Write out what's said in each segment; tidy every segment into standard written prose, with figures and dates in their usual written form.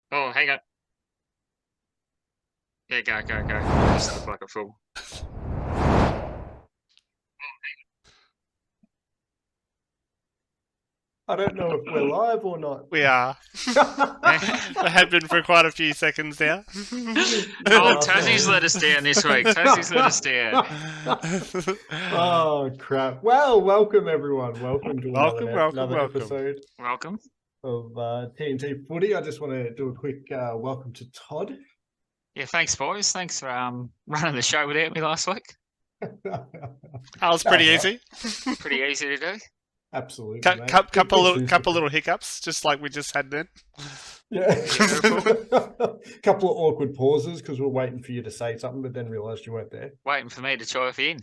Oh, hang on. Yeah, go. Just look like a fool. I don't know if we're live or not. We are. We have been for quite a few seconds now. Oh, Tassie's let us down this week. Tassie's let us down. Oh crap! Well, welcome everyone. Welcome to another episode Welcome. of TNT Footy. I just want to do a quick welcome to Todd. Yeah, thanks, boys. Thanks for running the show without me last week. That was pretty easy. Pretty easy to do. Absolutely, mate. Couple little hiccups, just like we just had then. Yeah. Couple of awkward pauses because we're waiting for you to say something, but then realised you weren't there. Waiting for me to chime in.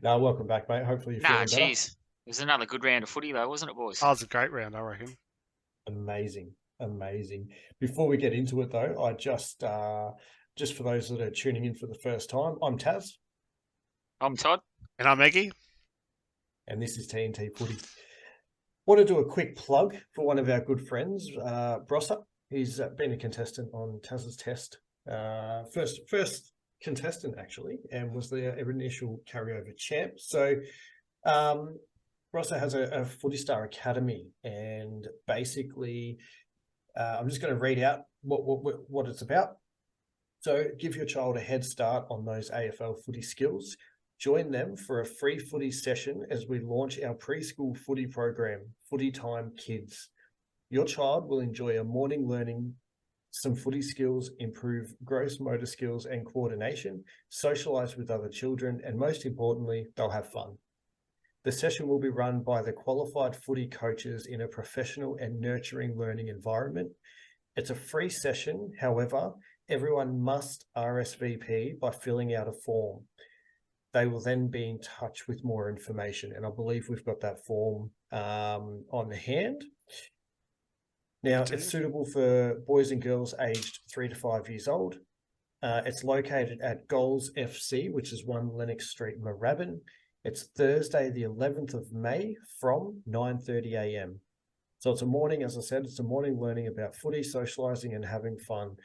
No, welcome back, mate. Hopefully you're feeling better. Jeez. It was another good round of footy, though, wasn't it, boys? That was a great round, I reckon. Amazing. Before we get into it, though, I just for those that are tuning in for the first time, I'm Taz. I'm Todd. And I'm Eggy. And this is TNT Footy. Want to do a quick plug for one of our good friends, Brosser. He's been a contestant on Taz's test. First contestant, actually, and was the initial carryover champ. So Brosser has a Footy Star Academy, and basically I'm just going to read out what it's about. So give your child a head start on those AFL footy skills. Join them for a free footy session as we launch our preschool footy program, Footy Time Kids. Your child will enjoy a morning learning some footy skills, improve gross motor skills and coordination, socialise with other children, and most importantly, they'll have fun. The session will be run by the qualified footy coaches in a professional and nurturing learning environment. It's a free session. However, everyone must RSVP by filling out a form. They will then be in touch with more information. And I believe we've got that form on hand. Now, it's suitable for boys and girls aged 3 to 5 years old. It's located at Goals FC, which is 1 Lennox Street, Moorabbin. It's Thursday, the 11th of May from 9:30 a.m. So it's a morning, as I said, it's a morning learning about footy, socialising and having fun.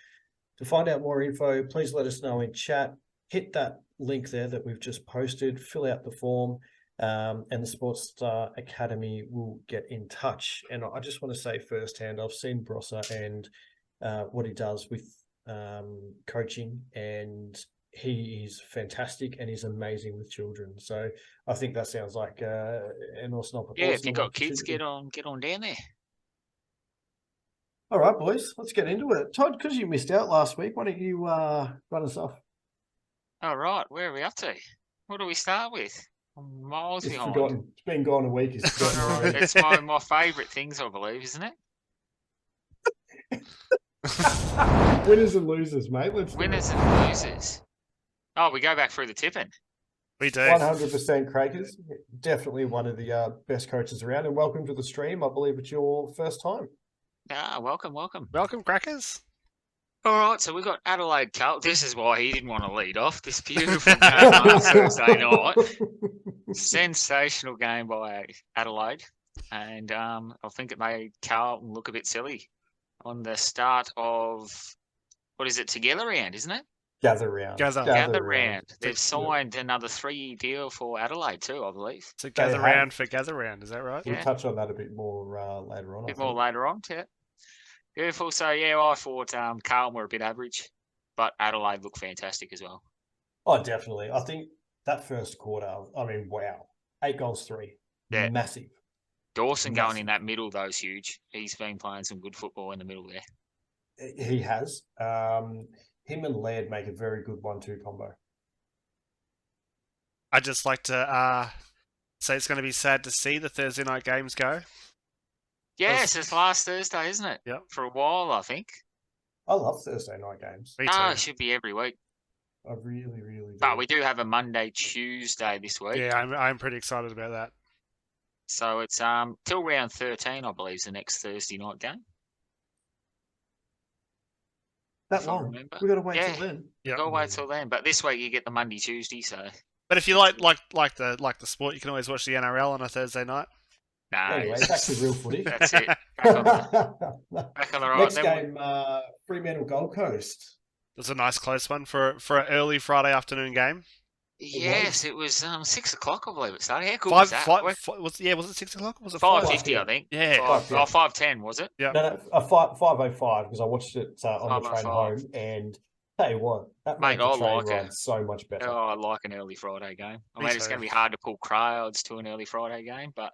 To find out more info, please let us know in chat. Hit that link there that we've just posted, fill out the form, and the Sports Star Academy will get in touch. And I just want to say firsthand, I've seen Brosser and what he does with coaching, and he is fantastic and he's amazing with children. So I think that sounds like an awesome opportunity. Yeah, if you've got kids, get on down there. All right, boys, let's get into it. Todd, because you missed out last week, why don't you run us off? All right, where are we up to? What do we start with? I'm miles behind. Forgotten. It's been gone a week. It's my favourite things, I believe, isn't it? Winners and losers, mate. Winners and losers. Oh, we go back through the tipping. We do. 100% Crackers. Definitely one of the best coaches around. And welcome to the stream. I believe it's your first time. Welcome. Welcome, Crackers. All right, so we've got Adelaide Cup. This is why he didn't want to lead off. This beautiful game on Thursday night. Sensational game by Adelaide. And I think it made Carlton look a bit silly on the start of, what is it, Together Round, isn't it? Gather Round. They've signed another 3-year deal for Adelaide too, I believe. So Gather Round for Gather Round, is that right? We'll touch on that a bit more later on. Later on, yeah. Beautiful. So, yeah, I thought Carlton were a bit average, but Adelaide looked fantastic as well. Oh, definitely. I think that first quarter, I mean, wow. 8 goals, 3. Yeah. Massive. Dawson going in that middle, though, is huge. He's been playing some good football in the middle there. He has. Him and Laird make a very good 1-2 combo. I'd just like to say it's going to be sad to see the Thursday night games go. Yes, it's last Thursday, isn't it? Yep. For a while, I think. I love Thursday night games. Me too. Oh, it should be every week. I really, really do. But we do have a Monday, Tuesday this week. Yeah, I'm pretty excited about that. So it's till round 13, I believe, is the next Thursday night game. That long? We've got to wait till then. Yep. Got to wait till then. But this week you get the Monday, Tuesday, so... But if you like the sport, you can always watch the NRL on a Thursday night. No. Anyway, back to real footy. That's it. Back on the right. Next Then game, Fremantle Gold Coast. It was a nice close one for an early Friday afternoon game. yes, it was 6 o'clock, I believe it started. How cool Five, was that? five, was it 6 o'clock? Or was it 5:50, 5? I think. Yeah. 5:10 was it? Yeah. No, 5:05 because I watched it on the train 5:05. home, and tell you what, that Mate, made the I train like it. ride so much better. Oh, I like an early Friday game. I Me mean, it's too. going to be hard to pull crowds to an early Friday game, but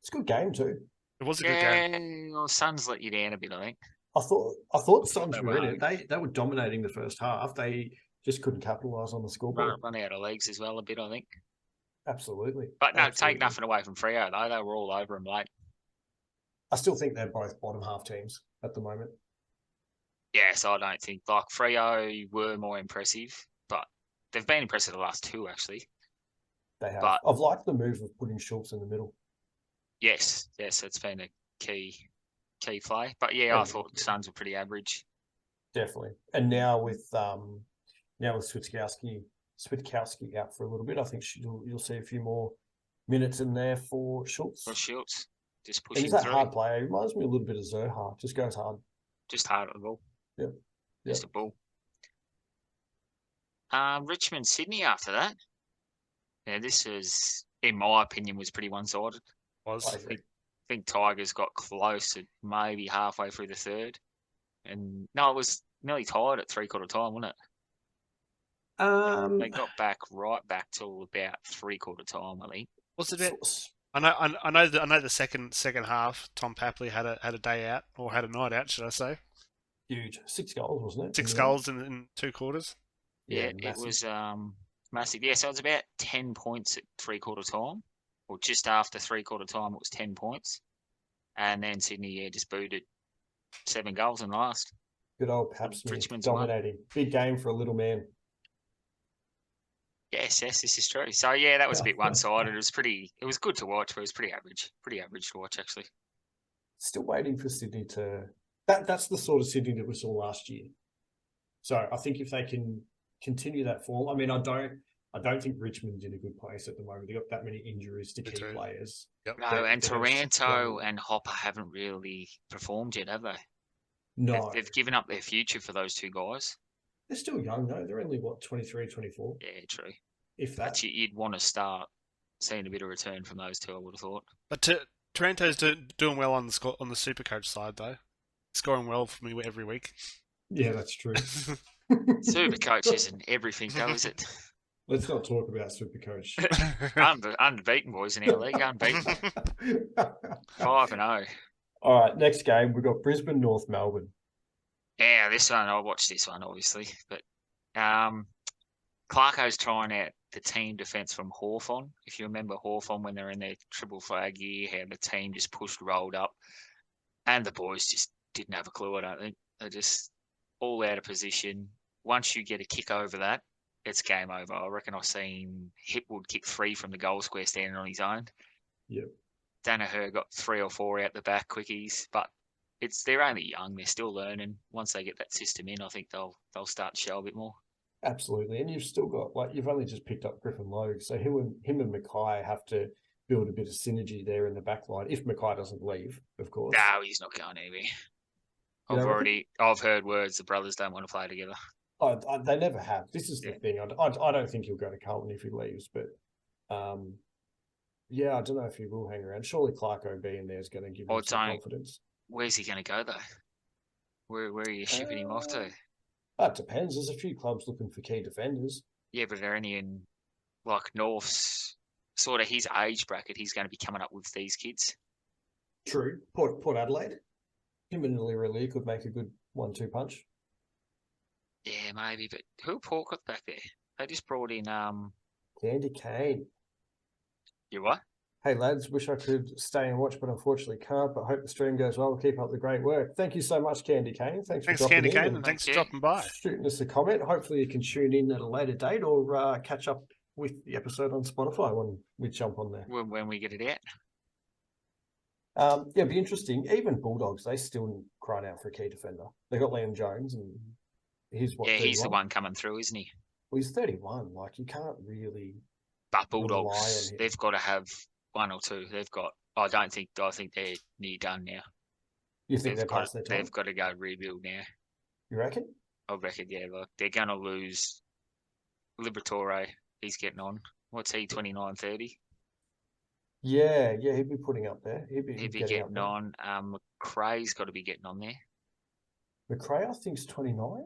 It's a good game too. It was a good game. yeah, well, Suns let you down a bit, I think. I thought Suns They were were in it. They were dominating the first half. They just couldn't capitalize on the scoreboard. Run out of legs as well a bit, I think. Absolutely. But no, Absolutely. take nothing away from Freo, though. They were all over them late. I still think they're both bottom half teams at the moment. Yes, I don't think. Like, Freo were more impressive, but they've been impressive the last two, actually. They have. But- I've liked the move of putting Schultz in the middle. Yes, it's been a key play. But yeah, I thought the Suns were pretty average. Definitely. And now with Switkowski out for a little bit, I think you'll see a few more minutes in there for Schultz. For Schultz, just And pushing he's that through. hard player. He reminds me a little bit of Zerha. Just goes hard. Just hard at the ball. Yep. Just a ball. Richmond, Sydney after that. Yeah, this was, in my opinion, was pretty one-sided. I Was. agree. I think Tigers got close at maybe halfway through the third. And no, it was nearly tied at three-quarter time, wasn't it? They got right back till about three-quarter time, I think. Was it about? I know the second half. Tom Papley had a day out, or had a night out, should I say? Huge. 6 goals, wasn't it? 6 goals in 2 quarters. Yeah, massive. it was massive. Yeah, so it was about 10 points at three-quarter time, or just after three-quarter time, it was 10 points. And then Sydney, just booted 7 goals in the last. Good old Papsmith Richmond's won. dominating. Big game for a little man. Yes, this is true. So yeah, that was a bit one-sided. It was good to watch, but it was pretty average to watch actually. Still waiting for Sydney to. That's the sort of Sydney that we saw last year. So I think if they can continue that form, I mean, I don't think Richmond's in a good place at the moment. They've got that many injuries to key players. Yep. No, and Taranto and Hopper haven't really performed yet, have they? No, They've given up their future for those two guys. they're still young though. They're only 23, 24. Yeah, true. If that. But you'd want to start seeing a bit of return from those two, I would have thought. But Taranto's doing well on the Supercoach side though, scoring well for me every week. Yeah, that's true. Supercoach isn't everything, though, is it? Let's not talk about Supercoach. Unbeaten boys in our league, unbeaten. 5-0. All right, next game we've got Brisbane North Melbourne. Yeah, this one I watched this one obviously, but Clarko's trying out the team defence from Hawthorn. If you remember Hawthorn when they're in their triple flag year, how the team just rolled up, and the boys just didn't have a clue. I don't think they're just all out of position. Once you get a kick over that, it's game over. I reckon I've seen Hipwood kick 3 from the goal square standing on his own. Yep. Danaher got 3 or 4 out the back quickies, but they're only young. They're still learning. Once they get that system in, I think they'll start to show a bit more. Absolutely, and you've still got you've only just picked up Griffin Logue, so him and Mackay have to build a bit of synergy there in the back line. If Mackay doesn't leave, of course. No, he's not going anywhere. I've heard words the brothers don't want to play together. They never have. This is the thing. I don't think he'll go to Carlton if he leaves, but I don't know if he will hang around. Surely Clarko being there is going to give him some confidence. Where's he going to go though? Where are you shipping him off to? That depends. There's a few clubs looking for key defenders. Yeah, but they're only in North's sort of his age bracket. He's going to be coming up with these kids. True. Port Adelaide. Him and Lira could make a good 1-2 punch. Yeah, maybe. But who Port got back there? They just brought in Candy Kane. You what? Hey lads, wish I could stay and watch, but unfortunately can't. But hope the stream goes well. Keep up the great work. Thank you so much, Candy Kane. Thanks for dropping Candy in Kane, and thanks for dropping by. Shooting us a comment. Hopefully you can tune in at a later date or catch up with the episode on Spotify when we jump on there. When we get it out. It'd be interesting. Even Bulldogs, they still crying out for a key defender. They got Liam Jones, and he's 31? He's the one coming through, isn't he? Well, he's 31. You can't really. But Bulldogs, they've got to have one or two. I think they're near done now. You think they're past their time? They've got to go rebuild now. You reckon? I reckon, yeah. Like they're going to lose Liberatore. He's getting on. What's he? 29, 30? Yeah, he'd be putting up there. He'd He'd be getting up getting there. on. McRae's got to be getting on there. McRae, I think, is 29.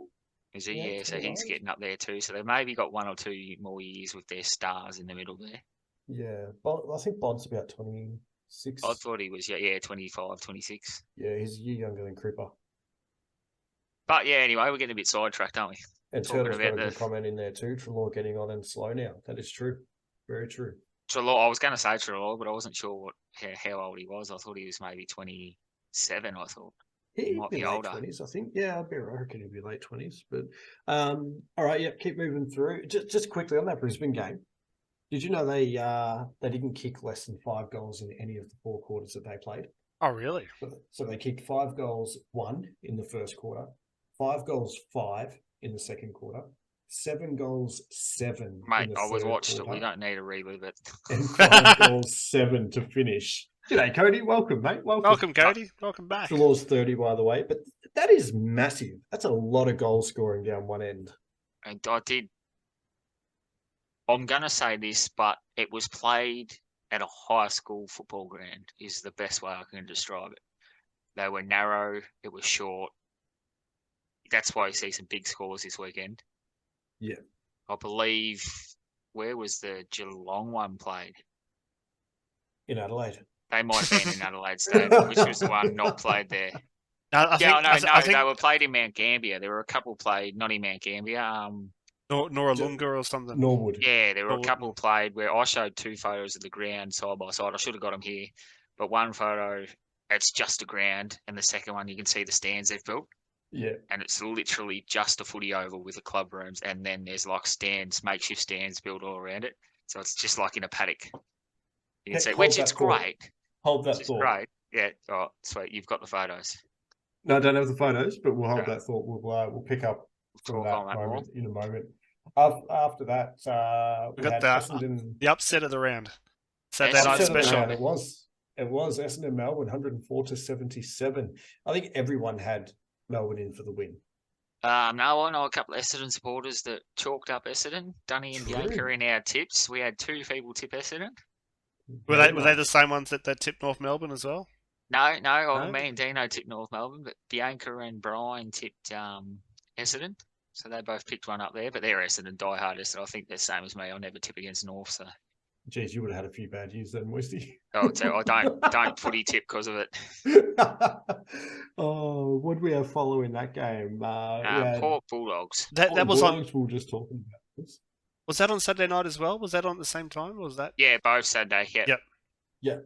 Is he? Yeah, Yeah, so he's 29. getting up there too. So they maybe got 1 or 2 more years with their stars in the middle there. Yeah, I think Bond's about 26. I thought he was, yeah, 25, 26. Yeah, he's a year younger than Cripper. But yeah, anyway, we're getting a bit sidetracked, aren't we? And Talking Turtle's got a about good comment in there too. Trelaw getting on and slow now. That is true. Very true. Trelaw. I was going to say Trelaw, but I wasn't sure how old he was. I thought he was maybe 27, I thought. He might be late older. 20s, I think. Yeah, I reckon he'd be late 20s. But all right, yeah, keep moving through. Just quickly on that Brisbane game. Did you know they didn't kick less than 5 goals in any of the 4 quarters that they played? Oh, really? So they kicked 5 goals, 1 in the first quarter, 5 goals, 5 in the second quarter, 7 goals, 7 Mate, in the I was third watched quarter, it. We don't need to relive it. and 5 goals, 7 to finish. G'day, Cody. Welcome, mate. Welcome, Cody. Welcome back. Trelaw's 30, by the way, but that is massive. That's a lot of goal scoring down one end. And I'm going to say this, but it was played at a high school football ground is the best way I can describe it. They were narrow. It was short. That's why you see some big scores this weekend. Yeah. I believe, where was the Geelong one played? In Adelaide. They might have been in Adelaide Stadium, which was the one not played there. I think they were played in Mount Gambier. There were a couple played, not in Mount Gambier. Noarlunga or something. Norwood. Yeah, there were a couple played where I showed 2 photos of the ground side by side. I should have got them here. But one photo, it's just the ground. And the second one, you can see the stands they've built. Yeah. And it's literally just a footy oval with the club rooms. And then there's like stands, makeshift stands built all around it. So it's just like in a paddock. You can see, which it's great. Hold that thought. Great. Yeah. Oh, sweet. You've got the photos. No, I don't have the photos, but we'll hold that thought. We'll pick up from that moment in a moment. After that, we got the upset of the round. Saturday night special. It was Essendon Melbourne 104-77. I think everyone had Melbourne in for the win. No, I know a couple of Essendon supporters that chalked up Essendon. Dunny and Bianca in our tips. We had 2 people tip Essendon. Were they the same ones that tipped North Melbourne as well? No. Me and Dino tipped North Melbourne, but Bianca and Brian tipped Essendon. So they both picked one up there, but they're Essendon diehard. So I think they're the same as me. I'll never tip against North. So. Jeez, you would have had a few bad years then, Moisty. Oh, so I don't footy tip because of it. Oh, what did we have following that game? Port Bulldogs. That was Bulldogs we were just talking about this. Was that on Saturday night as well? Was that on at the same time? Or was that? Yeah, both Saturday. Yeah. Yep.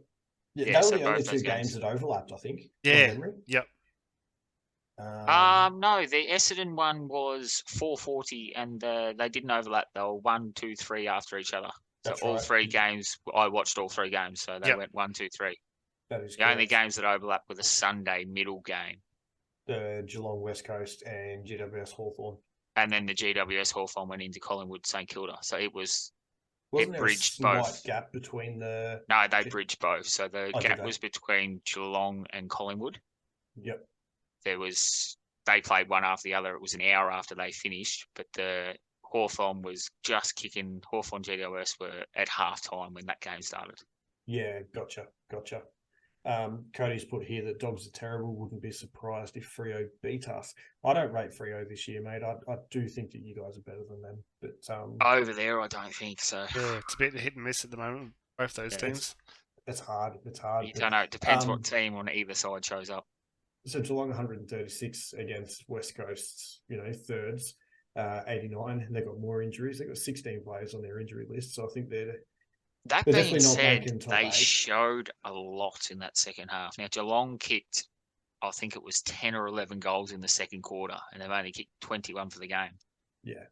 Yeah, they were the only 2 games that overlapped, I think. Yeah. Yep. No, the Essendon one was 4:40, and they didn't overlap. They were 1, 2, 3 after each other. So That's all right. 3 games, I watched all 3 games. So they went 1, 2, 3. That is the only games that overlap were the Sunday middle game. The Geelong West Coast and GWS Hawthorn. And then the GWS Hawthorn went into Collingwood St Kilda. So it was. Wasn't it there bridged a slight both. Gap between the? No, they bridged both. So the gap was between Geelong and Collingwood. Yep. They played one after the other. It was an hour after they finished, but the Hawthorn was just kicking. Hawthorn GWS were at half time when that game started. Yeah, gotcha. Cody's put here that Dogs are terrible. Wouldn't be surprised if Freo beat us. I don't rate Freo this year, mate. I do think that you guys are better than them. But over there, I don't think so. Yeah, it's a bit hit and miss at the moment. Both those teams. It's hard. You don't know. It depends what team on either side shows up. So Geelong 136 against West Coast, thirds, 89. They've got more injuries. They've got 16 players on their injury list. So I think That being said, they showed a lot in that second half. Now, Geelong kicked, I think it was 10 or 11 goals in the second quarter, and they've only kicked 21 for the game. Yeah,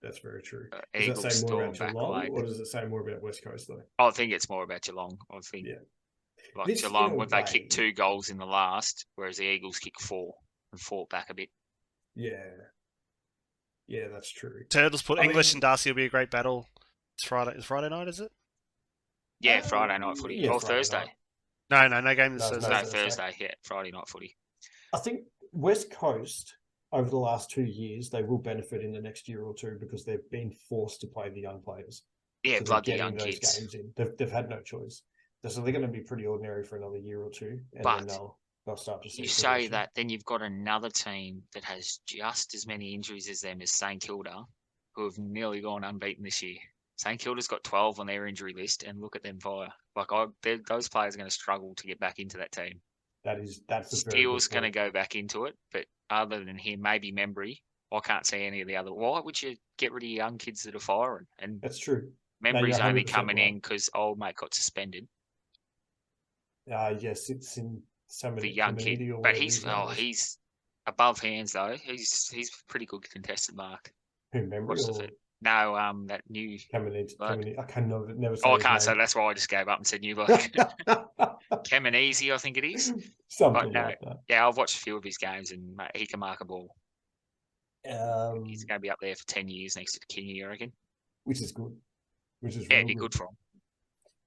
that's very true. Does that say more about Geelong, or does it say more about West Coast, though? I think it's more about Geelong. I think, Geelong, they kicked 2 goals in the last, whereas the Eagles kicked 4 and fought back a bit. Yeah, that's true. Turtles put English and Darcy will be a great battle. It's Friday night, is it? Yeah, Friday night footy. Or Thursday. No game this No, it's Thursday. No, Thursday. Thursday. Yeah, Friday night footy. I think West Coast over the last 2 years they will benefit in the next year or two because they've been forced to play the young players. Yeah, So they're blood the getting young those kids. games in. They've had no choice. So they're going to be pretty ordinary for another year or two, and then But they'll start to see you say progression. that, then you've got another team that has just as many injuries as them as St Kilda, who have nearly gone unbeaten this year. St Kilda's got 12 on their injury list, and look at them fire. Like, those players are going to struggle to get back into that team. That's a very Steele's good going to point. go back into it, but other than him, maybe Membry, I can't see any of the other. Why would you get rid of young kids that are firing? And That's true. No, Membry's you're only 100% coming right. in because old mate got suspended. Yes, it's in The young kid, but he's above hands though. He's a pretty good contested mark. Who, Memory What's the or fit? No, that new. Kamenidze? I can never say Oh, I his can't say. name. That's why I just gave up and said new bloke. Kamenidze, I think it is. Something no, like that. Yeah, I've watched a few of his games, and mate, he can mark a ball. He's Um, going to be up there for 10 years next to Kingy, I reckon. which is good. Which is Yeah, real it'd be good for him.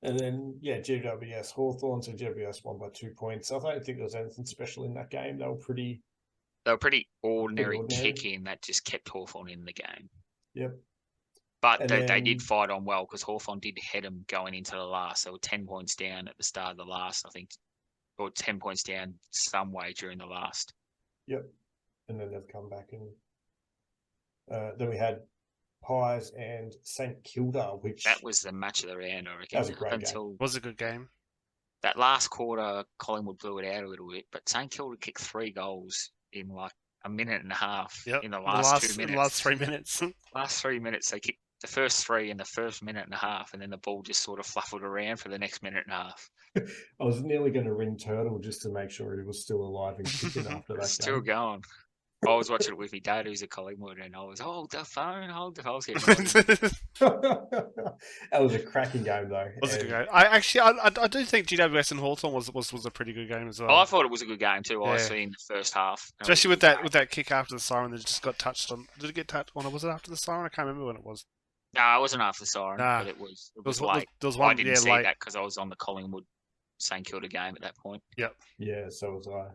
And then, yeah, GWS Hawthorn, so GWS won by 2 points. I don't think there was anything special in that game. They were pretty Ordinary ordinary. kick in that just kept Hawthorn in the game. Yep. But And they then- did fight on well because Hawthorn did head them going into the last. They were 10 points down at the start of the last, I think, or 10 points down some way during the last. Yep. And then they've come back and then we had Pies and St Kilda, which That was the match of the round, I reckon. That was a great game. Until Was a good game. that last quarter, Collingwood blew it out a little bit, but St Kilda kicked 3 goals in like a minute and a half Yep. in the last 2 minutes. The last 3 minutes. Last 3 minutes, they kicked the first 3 in the first minute and a half, and then the ball just sort of fluffled around for the next minute and a half. I was nearly going to ring Turtle just to make sure he was still alive and kicking after that Still game. going. I was watching it with my dad, who's a Collingwood, and I was, hold the phone. I was getting That was a cracking game, though. Was a good game. I do think GWS and Hawthorn was a pretty good game as well. I thought it was a good game too. I Yeah. seen the first half, Especially with that kick after the siren that just got touched on. Did it get touched on? Was it after the siren? I can't remember when it was. No, it wasn't after the siren, Nah. but it was There late. was I one. didn't Yeah, see late. that because I was on the Collingwood St Kilda game at that point. Yeah, so was I.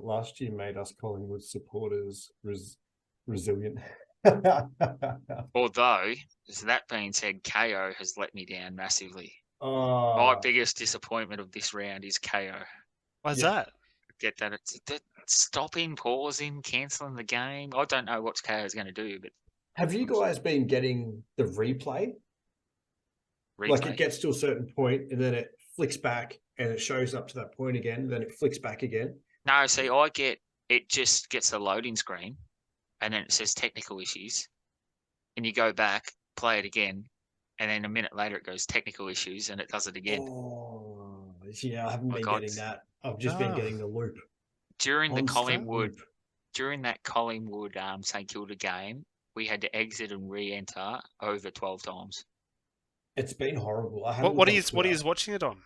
Last year made us Collingwood supporters resilient. Although, that being said, KO has let me down massively. My Oh, biggest disappointment of this round is KO. Why's Yeah. that? Get that? It's stopping, pausing, cancelling the game. I don't know what KO is going to do, but have you guys been getting the replay? Like replay. it gets to a certain point and then it flicks back and it shows up to that point again, and then it flicks back again. No, see, it just gets the loading screen, and then it says technical issues, and you go back, play it again, and then a minute later it goes technical issues, and it does it again. Oh, yeah, I haven't My been God. getting that. I've just been Ah. getting the loop. During the Constant Collingwood, loop. during that Collingwood St Kilda game, we had to exit and re-enter over 12 times. It's been horrible. I What are you watching it on?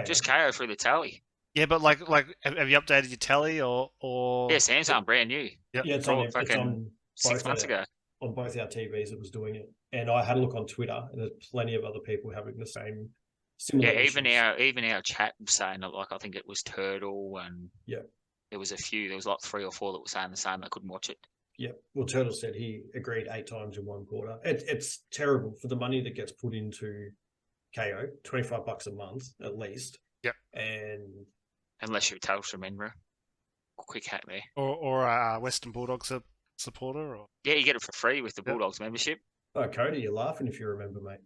Just KO through the tally. Yeah, but like have you updated your tally or? Yeah, Samsung, brand new. Yep. Yeah, it's From on, it's fucking on 6 months ago. on both our TVs. It was doing it, and I had a look on Twitter, and there's plenty of other people having the same similar. Yeah, issues. even our chat was saying that, like, I think it was Turtle and Yep. there was a few. There was like 3 or 4 that were saying the same. They couldn't watch it. Yeah, well, Turtle said he agreed 8 times in one quarter. It's terrible for the money that gets put into KO, $25 a month at least. Yep. And Unless you're a Telstra member. Quick hack there. or Western Bulldogs supporter or? Yeah, you get it for free with the Yep. Bulldogs membership. oh, Cody, you're laughing if you remember, mate.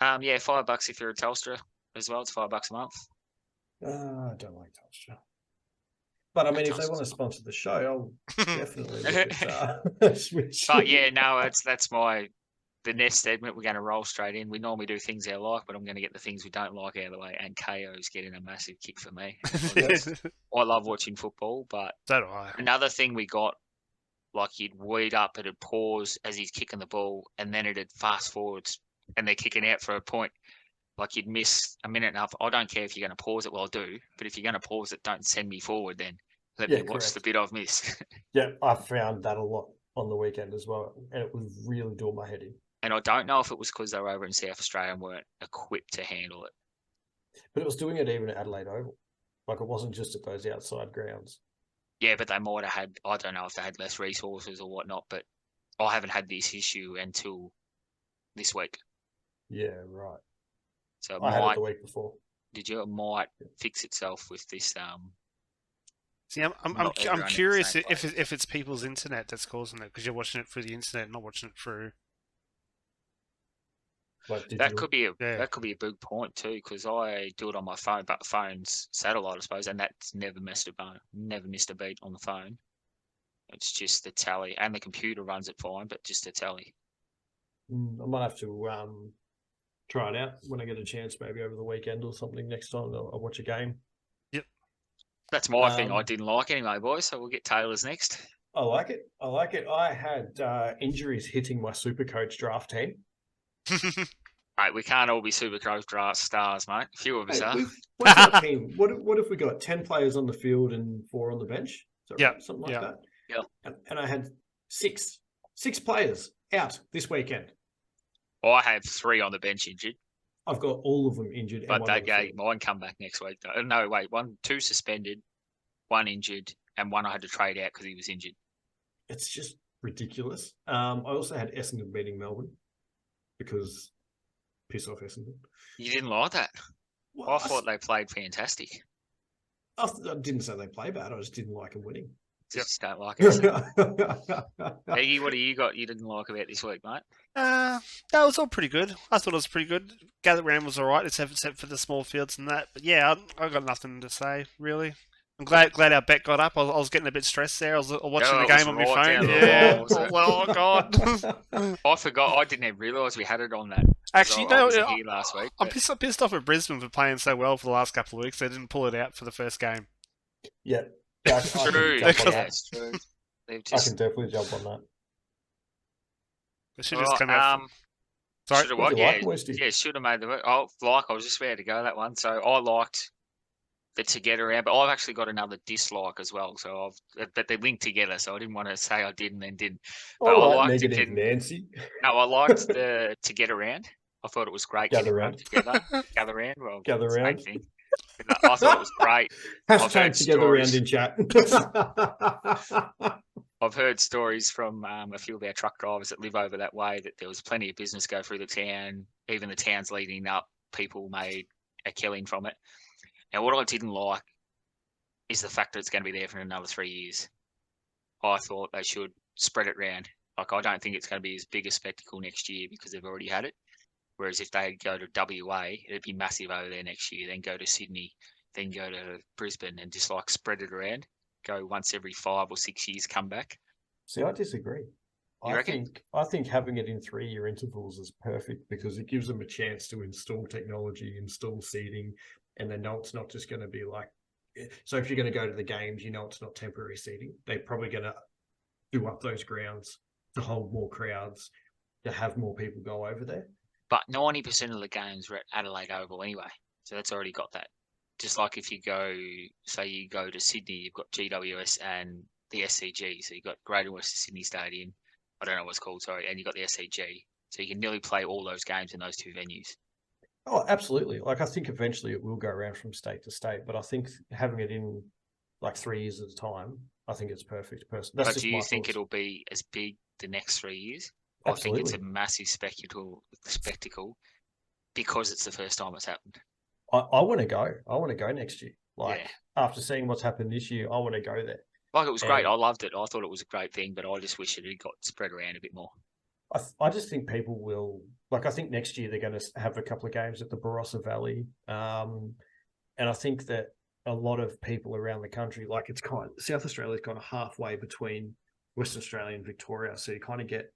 Yeah, $5 if you're a Telstra as well. It's $5 a month. I don't like Telstra. But I mean, if they Telstra's want to fine. sponsor the show, I'll definitely look at Switch. But yeah, no, that's the next segment. We're going to roll straight in. We normally do things I like, but I'm going to get the things we don't like out of the way. And KO's getting a massive kick for me. I love watching football, but So do I. another thing we got, like you'd weed up, it'd pause as he's kicking the ball, and then it'd fast forwards, and they're kicking out for a point. Like you'd miss a minute and a half. I don't care if you're going to pause it, well, I do. But if you're going to pause it, don't send me forward then. Let Yeah, me watch correct. the bit I've missed. Yeah, I found that a lot on the weekend as well, and it was really doing my head in. And I don't know if it was because they were over in South Australia and weren't equipped to handle it. But it was doing it even at Adelaide Oval. Like, it wasn't just at those outside grounds. Yeah, but they might have had, I don't know if they had less resources or whatnot, but I haven't had this issue until this week. Yeah, right. So it I had it might, the week before. it might fix itself with this. See, I'm Not everyone in the curious same if it's people's internet that's causing it, because you're watching it through the internet, not watching it through. Like, That could be Yeah. that could be a big point too, because I do it on my phone, but the phone's satellite, I suppose, and that's never missed a beat on the phone. It's just the tally, and the computer runs it fine, but just the tally. I might have to try it out when I get a chance, maybe over the weekend or something. Next time I'll watch a game. Yep. That's my thing. I didn't like anyway, boys. So we'll get Taylor's next. I like it. I had injuries hitting my Supercoach draft team. Mate, we can't all be super draft stars, mate. A few of us Hey, are. what's our team? What if we got 10 players on the field and 4 on the bench? Is that Yeah, right? Something like yeah. that. Yeah. And I had six players out this weekend. I have 3 on the bench injured, I've got all of them injured. but and one they on the gave field. mine come back next week. Though. No, wait, 2 suspended, 1 injured, and 1 I had to trade out because he was injured. It's just ridiculous. I also had Essendon beating Melbourne because piss off Essendon. You didn't like that? Well, I thought they played fantastic. I didn't say they play bad. I just didn't like them winning. Just don't like it. Eggy, what do you got you didn't like about this week, mate? That was all pretty good. I thought it was pretty good. Gather round was alright, except for the small fields and that. But yeah, I got nothing to say really. I'm glad our bet got up. I was getting a bit stressed there. I was watching the it was game on my right phone. down the Yeah. wall, wasn't it? Oh god. I forgot. I didn't even realise we had it on that. Actually, I no. wasn't here last week. I'm but- pissed off at Brisbane for playing so well for the last couple of weeks. They didn't pull it out for the first game. Yeah. I can True. jump on Yeah, that. it's true. They've I just. can definitely jump on that. They should just come out. Sorry. Should have What what? do you Yeah, like, Westy? yeah, should have made the. Oh, I was just about to go that one. So I liked the together around, but I've actually got another dislike as well. So but they're linked together. So I didn't want to say I did and then didn't. But I All right, liked negative Nancy. No, I liked the to get around. I thought it was great. Gather getting round. together, gather round. Well, Gather same round. thing. I thought it was great. I've Hashtag heard together round in stories. chat. I've heard stories from a few of our truck drivers that live over that way that there was plenty of business go through the town. Even the towns leading up, people made a killing from it. Now, what I didn't like is the fact that it's going to be there for another 3 years. I thought they should spread it round. Like, I don't think it's going to be as big a spectacle next year because they've already had it. Whereas if they go to WA, it'd be massive over there next year. Then go to Sydney, then go to Brisbane, and just like spread it around. Go once every 5 or 6 years, come back. See, I disagree. You reckon? I think having it in 3-year intervals is perfect because it gives them a chance to install technology, install seating, and they know it's not just going to be like. So if you're going to go to the games, you know it's not temporary seating. They're probably going to do up those grounds to hold more crowds, to have more people go over there. But 90% of the games were at Adelaide Oval anyway. So that's already got that. Just like if you go, say you go to Sydney, you've got GWS and the SCG. So you've got Greater Western Sydney Stadium. I don't know what it's called, sorry. And you've got the SCG. So you can nearly play all those games in those 2 venues. Oh, absolutely. Like, I think eventually it will go around from state to state, but I think having it in like 3 years at a time, I think it's perfect. That's but just do you my think thoughts. it'll be as big the next 3 years? Absolutely. I think it's a massive spectacle because it's the first time it's happened. I want to go. I want to go next year. Like, Yeah. after seeing what's happened this year, I want to go there. Like, it was great. And- I loved it. I thought it was a great thing, but I just wish it had got spread around a bit more. I just think people will, like, I think next year they're going to have a couple of games at the Barossa Valley. And I think that a lot of people around the country, like, it's kind of, South Australia's kind of halfway between Western Australia and Victoria. So you kind of get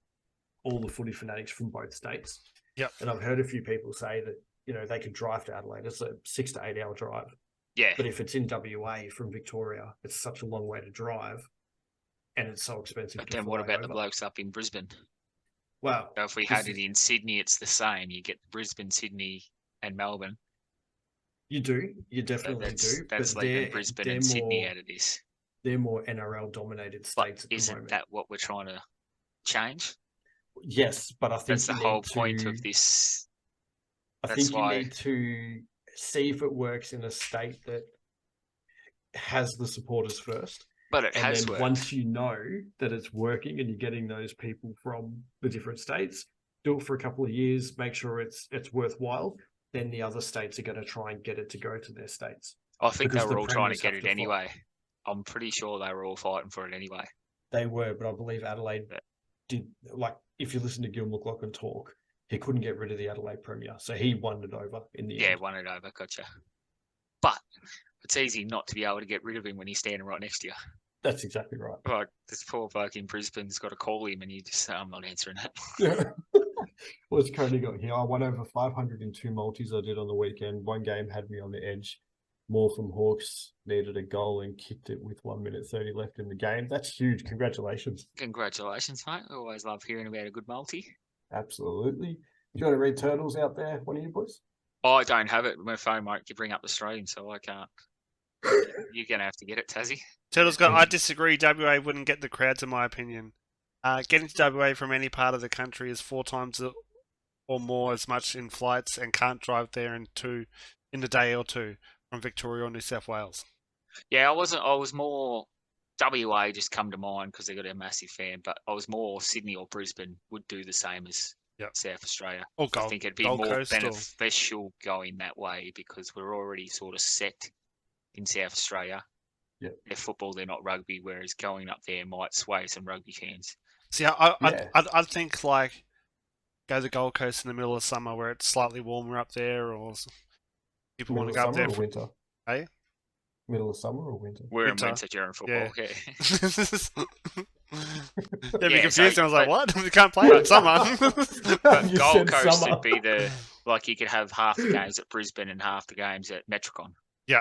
all the footy fanatics from both states. Yep. And I've heard a few people say that, you know, they could drive to Adelaide. It's a 6 to 8 hour drive. Yeah. But if it's in WA from Victoria, it's such a long way to drive and it's so expensive. But to then what fly about the over. blokes up in Brisbane? Well, So if we had it in Sydney, it's the same. You get Brisbane, Sydney, and Melbourne. you do. You So definitely that's do. that's but leaving Brisbane and Sydney out of this. They're more NRL dominated But states at the isn't moment. that what we're trying to change? Yes, but I think That's the you whole need point to- of this. I that's think you why- need to see if it works in a state that has the supporters first. But it And has then worked. once you know that it's working and you're getting those people from the different states, do it for a couple of years, make sure it's worthwhile. Then the other states are going to try and get it to go to their states. I think they because were the all trying to premiers get have it to fight. anyway. I'm pretty sure they were all fighting for it anyway. They were, but I believe Adelaide Yeah. did. Like, if you listen to Gil McLaughlin talk, he couldn't get rid of the Adelaide Premier, so he won it over in the Yeah, end. won it over. Gotcha. But it's easy not to be able to get rid of him when he's standing right next to you. That's exactly right. Like, this poor bloke in Brisbane's got to call him and you just say, I'm not answering that. Yeah. What's Cody got here? I won over 502 multis I did on the weekend. One game had me on the edge. More from Hawks needed a goal and kicked it with 1 minute 30 left in the game. That's huge. Congratulations. Congratulations, mate. I always love hearing about a good multi. Absolutely. Do you want to read Turtles out there, one of you boys? I don't have it. My phone won't bring up the stream, so I can't. You're going to have to get it, Tassie. Turtles got. I disagree. WA wouldn't get the crowds, in my opinion. Getting to WA from any part of the country is 4 times or more as much in flights, and can't drive there in a day or two from Victoria or New South Wales. Yeah, I was more WA just come to mind because they got a massive fan, but I was more Sydney or Brisbane would do the same as South Australia. Or I think it'd be Gold more Coast beneficial going that way because we're already sort of set in South Australia. Yeah. They're football, they're not rugby, whereas going up there might sway some rugby fans. See, I'd think like go to the Gold Coast in the middle of summer where it's slightly warmer up there, or people want to go up there for winter. Hey? Middle of summer or winter? We're in winter during football, yeah. Get me confused, and I was like, what? We can't play in summer. But Gold Coast would be like you could have half the games at Brisbane and half the games at Metricon. Yeah.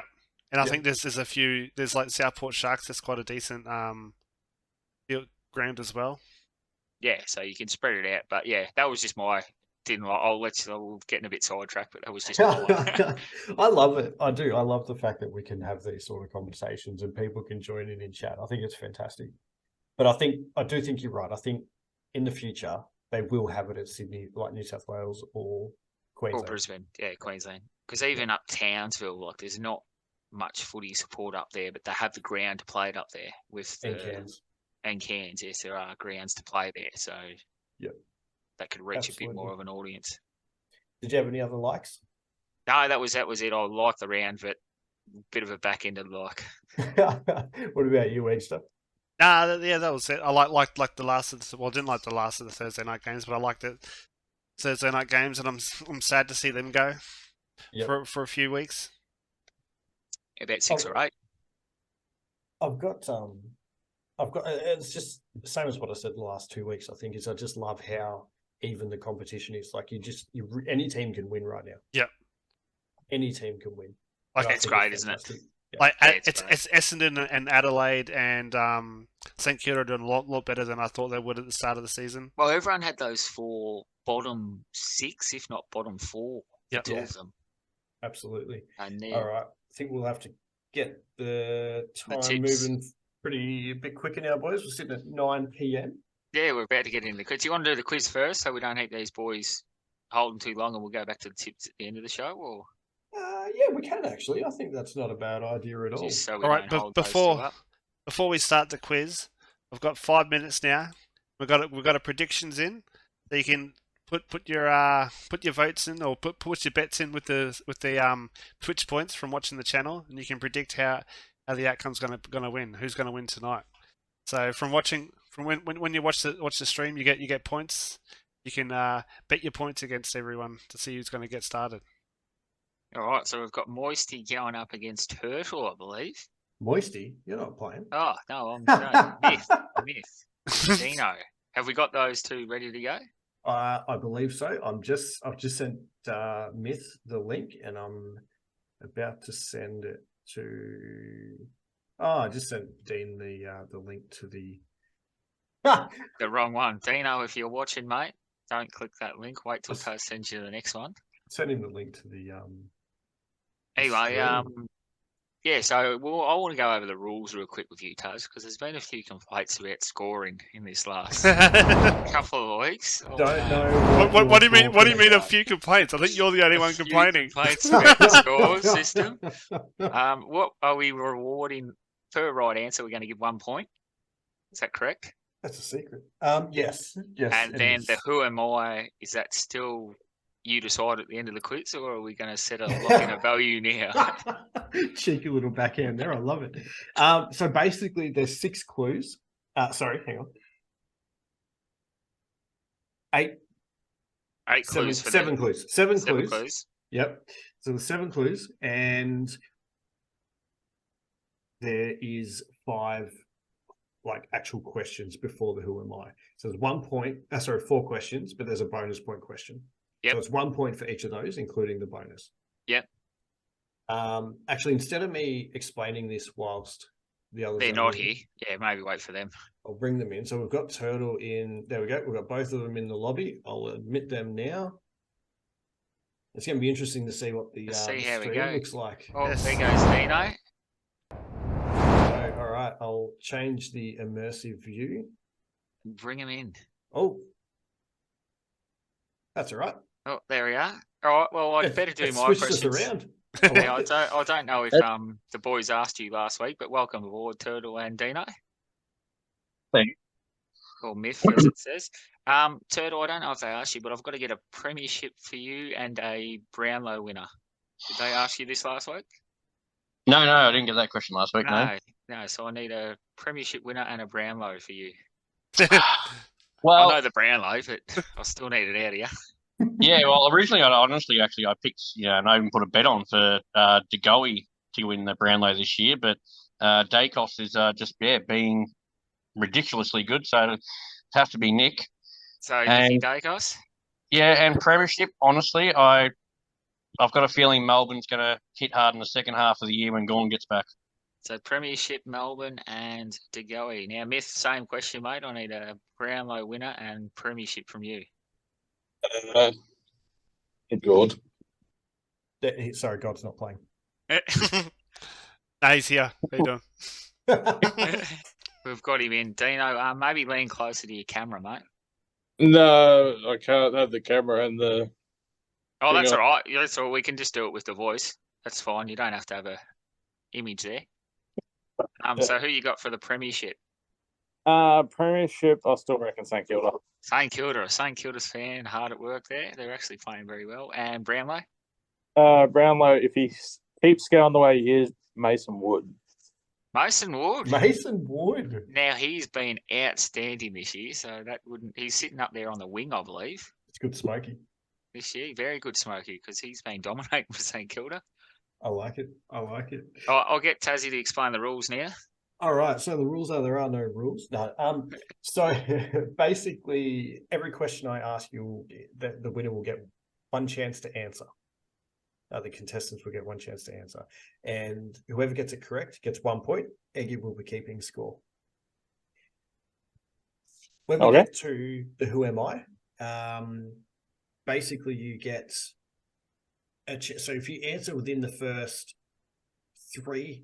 And I think there's a few, there's like Southport Sharks, that's quite a decent ground as well. Yeah, so you can spread it out. But yeah, that was just my, we're getting a bit sidetracked, but that was just my one. I love it. I do. I love the fact that we can have these sort of conversations and people can join in chat. I think it's fantastic. But I do think you're right. I think in the future, they will have it at Sydney, like New South Wales or Queensland. Or Brisbane, yeah, Queensland. Because even up Townsville, like there's not much footy support up there, but they have the ground to play it up there with Cairns. And Cairns, yes, there are grounds to play there, so that could reach a bit more of an audience. Did you have any other likes? No, that was it. I liked the round, but a bit of a back-ended like. What about you, Easter? Nah, yeah, that was it. I like the last of I didn't like the last of the Thursday night games, but I liked the Thursday night games, and I'm sad to see them go for a few weeks. About 6 or 8. I've got it's just the same as what I said the last 2 weeks. I think I just love how even the competition is. Like any team can win right now. Yeah, any team can win. Like it's great, isn't it? Yeah. Like it's Essendon and Adelaide and St Kilda are doing a lot better than I thought they would at the start of the season. Well, everyone had those 4 bottom 6, if not bottom 4. Yeah, two of them. Absolutely. And then, all right, I think we'll have to get the time moving a bit quicker now, boys. We're sitting at 9 p.m. Yeah, we're about to get into the quiz. Do you want to do the quiz first so we don't keep these boys holding too long and we'll go back to the tips at the end of the show? Or yeah, we can actually. I think that's not a bad idea at all. So all right, but before we start the quiz, I've got 5 minutes now. We've got a predictions in, so you can put your votes in or put your bets in with the Twitch points from watching the channel, and you can predict how the outcome's gonna win. Who's gonna win tonight? So from when you watch the stream, you get points. You can bet your points against everyone to see who's going to get started. All right, so we've got Moisty going up against Turtle, I believe. Moisty, you're not playing. Oh no, I'm saying Myth, Dino. Have we got those two ready to go? I believe so. I've just sent Myth the link, and I'm about to send it to. Oh, I just sent Dean the link to the. The wrong one, Dino. If you're watching, mate, don't click that link. Wait till Toast sends you the next one. Send him the link to the. Anyway, Yeah, so I want to go over the rules real quick with you, Taz, because there's been a few complaints about scoring in this last couple of weeks. Don't know What do you mean? What do you mean? A about. few complaints? I think you're the only one Few complaining. complaints about the score system. What are we rewarding per right answer? We're going to give 1 point. Is that correct? That's a secret. Yes. And it then is. the who am I? Is that still you decide at the end of the quiz, or are we going to set a lock in a value now? Cheeky little backhand there. I love it. So basically, there's 6 clues. Sorry, hang on. 8, 8 7, clues for 7 them. clues. 7 7 clues. clues. Yep. So there's 7 clues, and there is 5 like actual questions before the who am I. So there's 1 point. 4 questions, but there's a bonus point question. Yep. So it's 1 point for each of those, including the bonus. Yep. Actually, instead of me explaining this whilst the others They're are not in, here. Yeah, maybe wait for them. I'll bring them in. So we've got Turtle in. There we go. We've got both of them in the lobby. I'll admit them now. It's going to be interesting to see what the Let's see how we stream go. looks like. Oh, Yes. there goes Dino. So, all right, I'll change the immersive view. Bring him in. Oh, that's all right. Oh, there we are. All right. Well, I'd better do It my switched us questions. around. Yeah, I don't know if the boys asked you last week, but welcome aboard, Turtle and Dino. Thank you. Or Myth, as it says. Turtle, I don't know if they asked you, but I've got to get a premiership for you and a Brownlow winner. Did they ask you this last week? No, I didn't get that question last week. No. No. So I need a premiership winner and a Brownlow for you. Well, I know the Brownlow, but I still need it out of you. yeah. Well, originally, I picked, and I even put a bet on for DeGoey to win the Brownlow this year, but Dacos is just being ridiculously good, so it has to be Nick. So And- Nicky Dacos? Yeah, and premiership. Honestly, I've got a feeling Melbourne's going to hit hard in the second half of the year when Gawn gets back. So Premiership, Melbourne and DeGoey. Now, Myth, same question, mate. I need a Brownlow winner and Premiership from you. God. Sorry, God's not playing. Nah, he's here. How you doing? We've got him in. Dino, maybe lean closer to your camera, mate. No, I can't have the camera and the. Oh, Bring that's up. all right. That's all. We can just do it with the voice. That's fine. You don't have to have a image there. So who you got for the Premiership? Premiership, I still reckon St Kilda. St Kilda. A St Kilda's fan, hard at work there. They're actually playing very well. And Brownlow? Brownlow, if he keeps going the way he is, Mason Wood. Mason Wood. Mason Wood. Now, he's been outstanding this year, so that wouldn't. He's sitting up there on the wing, I believe, It's good smoky. this year. Very good, Smokey, because he's been dominating for St Kilda. I like it. I'll get Tassie to explain the rules now. All right. So the rules are there are no rules. No. So basically, every question I ask you, the winner will get one chance to answer. The contestants will get one chance to answer, and whoever gets it correct gets 1 point. Eggy will be keeping score. When we get to the who am I, basically you get so if you answer within the first 3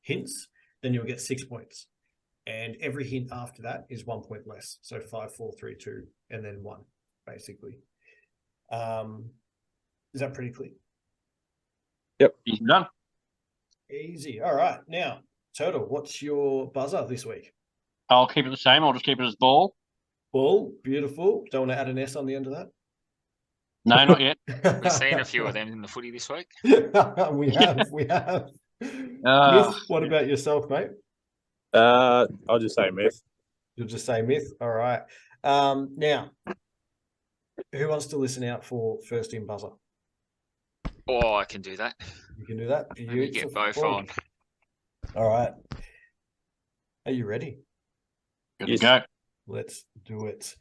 hints, then you'll get 6 points, and every hint after that is 1 point less. So 5, 4, 3, 2, and then 1, basically. Is that pretty clear? Yep. He's done. Easy. All right. Now, Turtle, what's your buzzer this week? I'll keep it the same. I'll just keep it as ball. Ball. Beautiful. Don't want to add an S on the end of that? No, not yet. We've seen a few of them in the footy this week. We have. Myth, what about yourself, mate? I'll just say myth. You'll just say myth. All right. Now, who wants to listen out for first in buzzer? Oh, I can do that. You can do that. Let me get both on. All right. Are you ready? Good Yes. to go. Let's do it.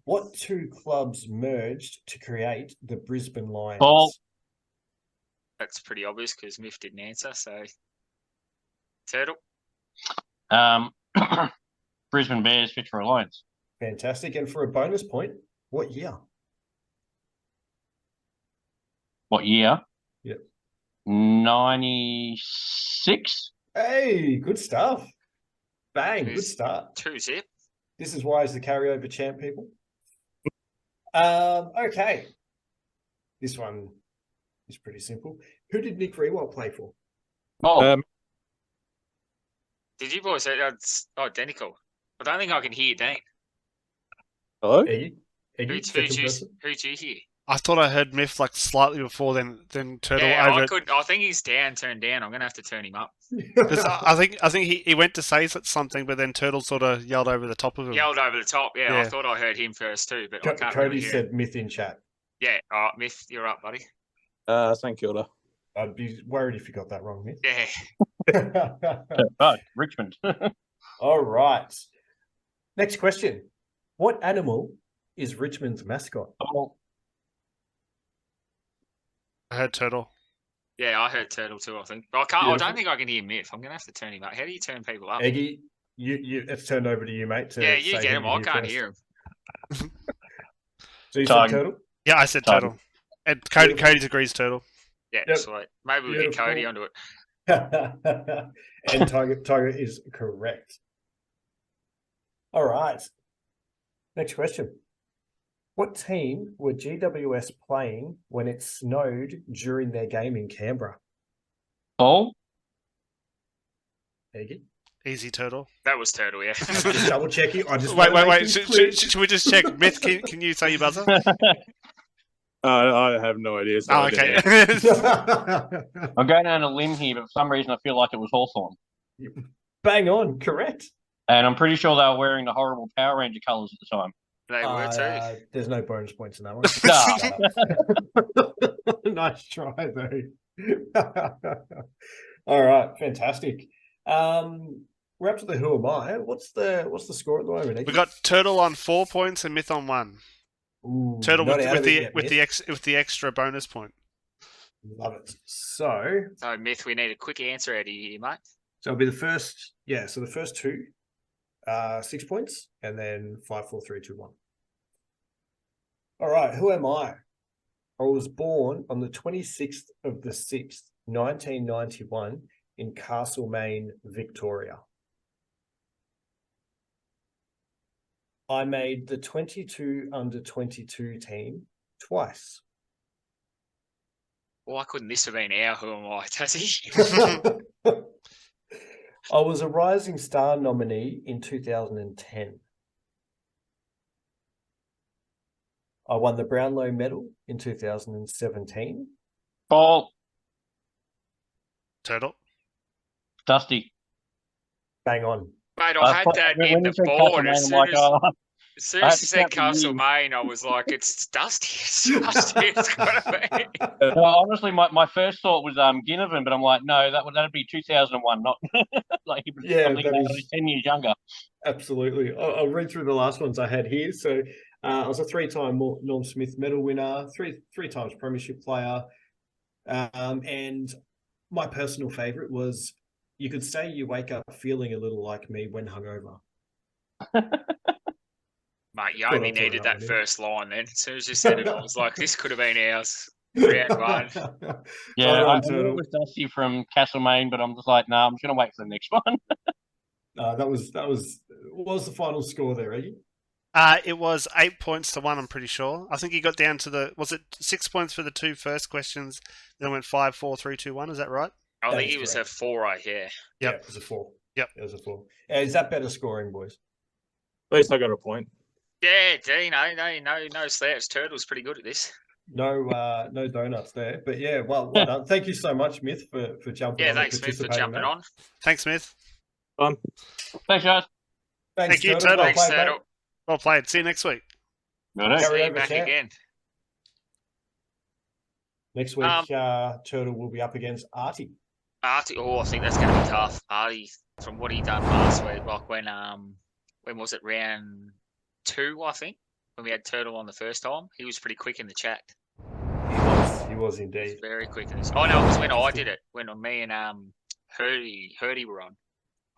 What 2 clubs merged to create the Brisbane Lions? Ball. That's pretty obvious because Myth didn't answer. So, Turtle. Brisbane Bears fit for alliance. Fantastic. And for a bonus point, what year? What year? Yep. 96. Hey, good stuff. Bang, good He's start. 2-zip. This is why he's the carryover champ, people. Okay. This one is pretty simple. Who did Nick Rewalt play for? Oh, Did you boys say that's identical? I don't think I can hear Dean. Hello? Eggy? Eggy, second person? Who'd you hear? I thought I heard Myth like slightly before then Turtle Yeah, over I it. could. I think he's turned down. I'm gonna have to turn him up. 'Cause I think he went to say something, but then Turtle sort of yelled over the top of him. Yelled over the top. Yeah, I Yeah. thought I heard him first too, but I can't Cody really hear. said myth in chat. Yeah, all right, Myth, you're up, buddy. St Kilda. I'd be worried if you got that wrong, Myth. Yeah. Richmond. All right. Next question. What animal is Richmond's mascot? Oh, I heard Turtle. Yeah, I heard Turtle too, I think. But I can't. I Beautiful. don't think I can hear Myth. I'm gonna have to turn him up. How do you turn people up? Eggy, it's turned over to you, mate. Yeah, you say get who him. you I can't first. hear him. So you Time. said Turtle? Yeah, I said Tiger. Turtle. And Cody Beautiful. agrees Turtle. Yeah, Yep. sweet. Maybe we'll get Beautiful. Cody onto it. And Tiger is correct. All right. Next question. What team were GWS playing when it snowed during their game in Canberra? oh, Eggy? Easy Turtle. That was Turtle, yeah. Just double checking. I just Wait. wanna make things clear. Should we just check? Myth, can you say your buzzer? I have no idea. So Oh, I okay. didn't- I'm going on a limb here, but for some reason I feel like it was Hawthorn. Bang on, correct. And I'm pretty sure they were wearing the horrible Power Ranger colours at the time. They were too. There's no bonus points in that one. Nice try, though. All right, fantastic. We're up to the who am I. What's the score at the moment? We got Turtle on 4 points and Myth on 1. Ooh, Turtle not with out of it yet, Myth. with the extra bonus point. Love it. So So, Myth, we need a quick answer out of you here, mate. it'll be the first. Yeah, so the first two, 6 points, and then 5, 4, 3, 2, 1. All right, who am I? I was born on the 26th of the 6th, 1991, in Castlemaine, Victoria. I made the 22 under 22 team twice. Why couldn't this have been our who am I, Tassie? I was a Rising Star nominee in 2010. I won the Brownlow Medal in 2017. Ball, Turtle. Dusty. Bang on. Mate, I had that when in you the said board. Castlemaine, As I'm soon like, as, oh, as soon I as had you to said count the years. Castlemaine, I was like, it's Dusty. It's Dusty. It's got to be. No, honestly, my first thought was Ginnivan, but I'm like, no, that'd be 2001, not like he was Yeah, something that about is- 10 years younger. Absolutely. I'll read through the last ones I had here. So I was a 3-time Norm Smith medal winner, three times premiership player. And my personal favorite was, you could say you wake up feeling a little like me when hungover. Mate, you Thought only I'd throw needed that that one in. first line then. As soon as you said it, I was like, this could have been ours. Round one. Yeah, Right on, I knew Turtle. it was Dusty from Castlemaine, but I'm just like, no, I'm just going to wait for the next one. That was what was the final score there, Eggy? It was 8 points to 1, I'm pretty sure. I think he got down to was it 6 points for the two first questions, then went 5, 4, 3, 2, 1, is that right? I That think is he was correct. a 4 yeah. Yep. Yeah, it was a 4. Yep. It was a 4. Is that better scoring, boys? At least I got a point. Yeah, no slouch. Turtle's pretty good at this. No donuts there. But yeah, well done. Thank you so much, Myth, for jumping Yeah, on. and thanks, Smith, for participating, jumping mate. on. Thanks, Smith. Thanks, guys. Thanks, Thank you, Turtle. Turtle. Well Thanks, played, mate. Turtle. Well played. See you next week. Righto. See you over, back champ. again. Next week, Um, Turtle will be up against Artie. Artie, I think that's going to be tough. Artie, from what he done last week, like when was it, round 2, I think, when we had Turtle on the first time, he was pretty quick in the chat. He was He indeed. was very quick in this. Oh no, it was when I did it, when me and Hurdy were on.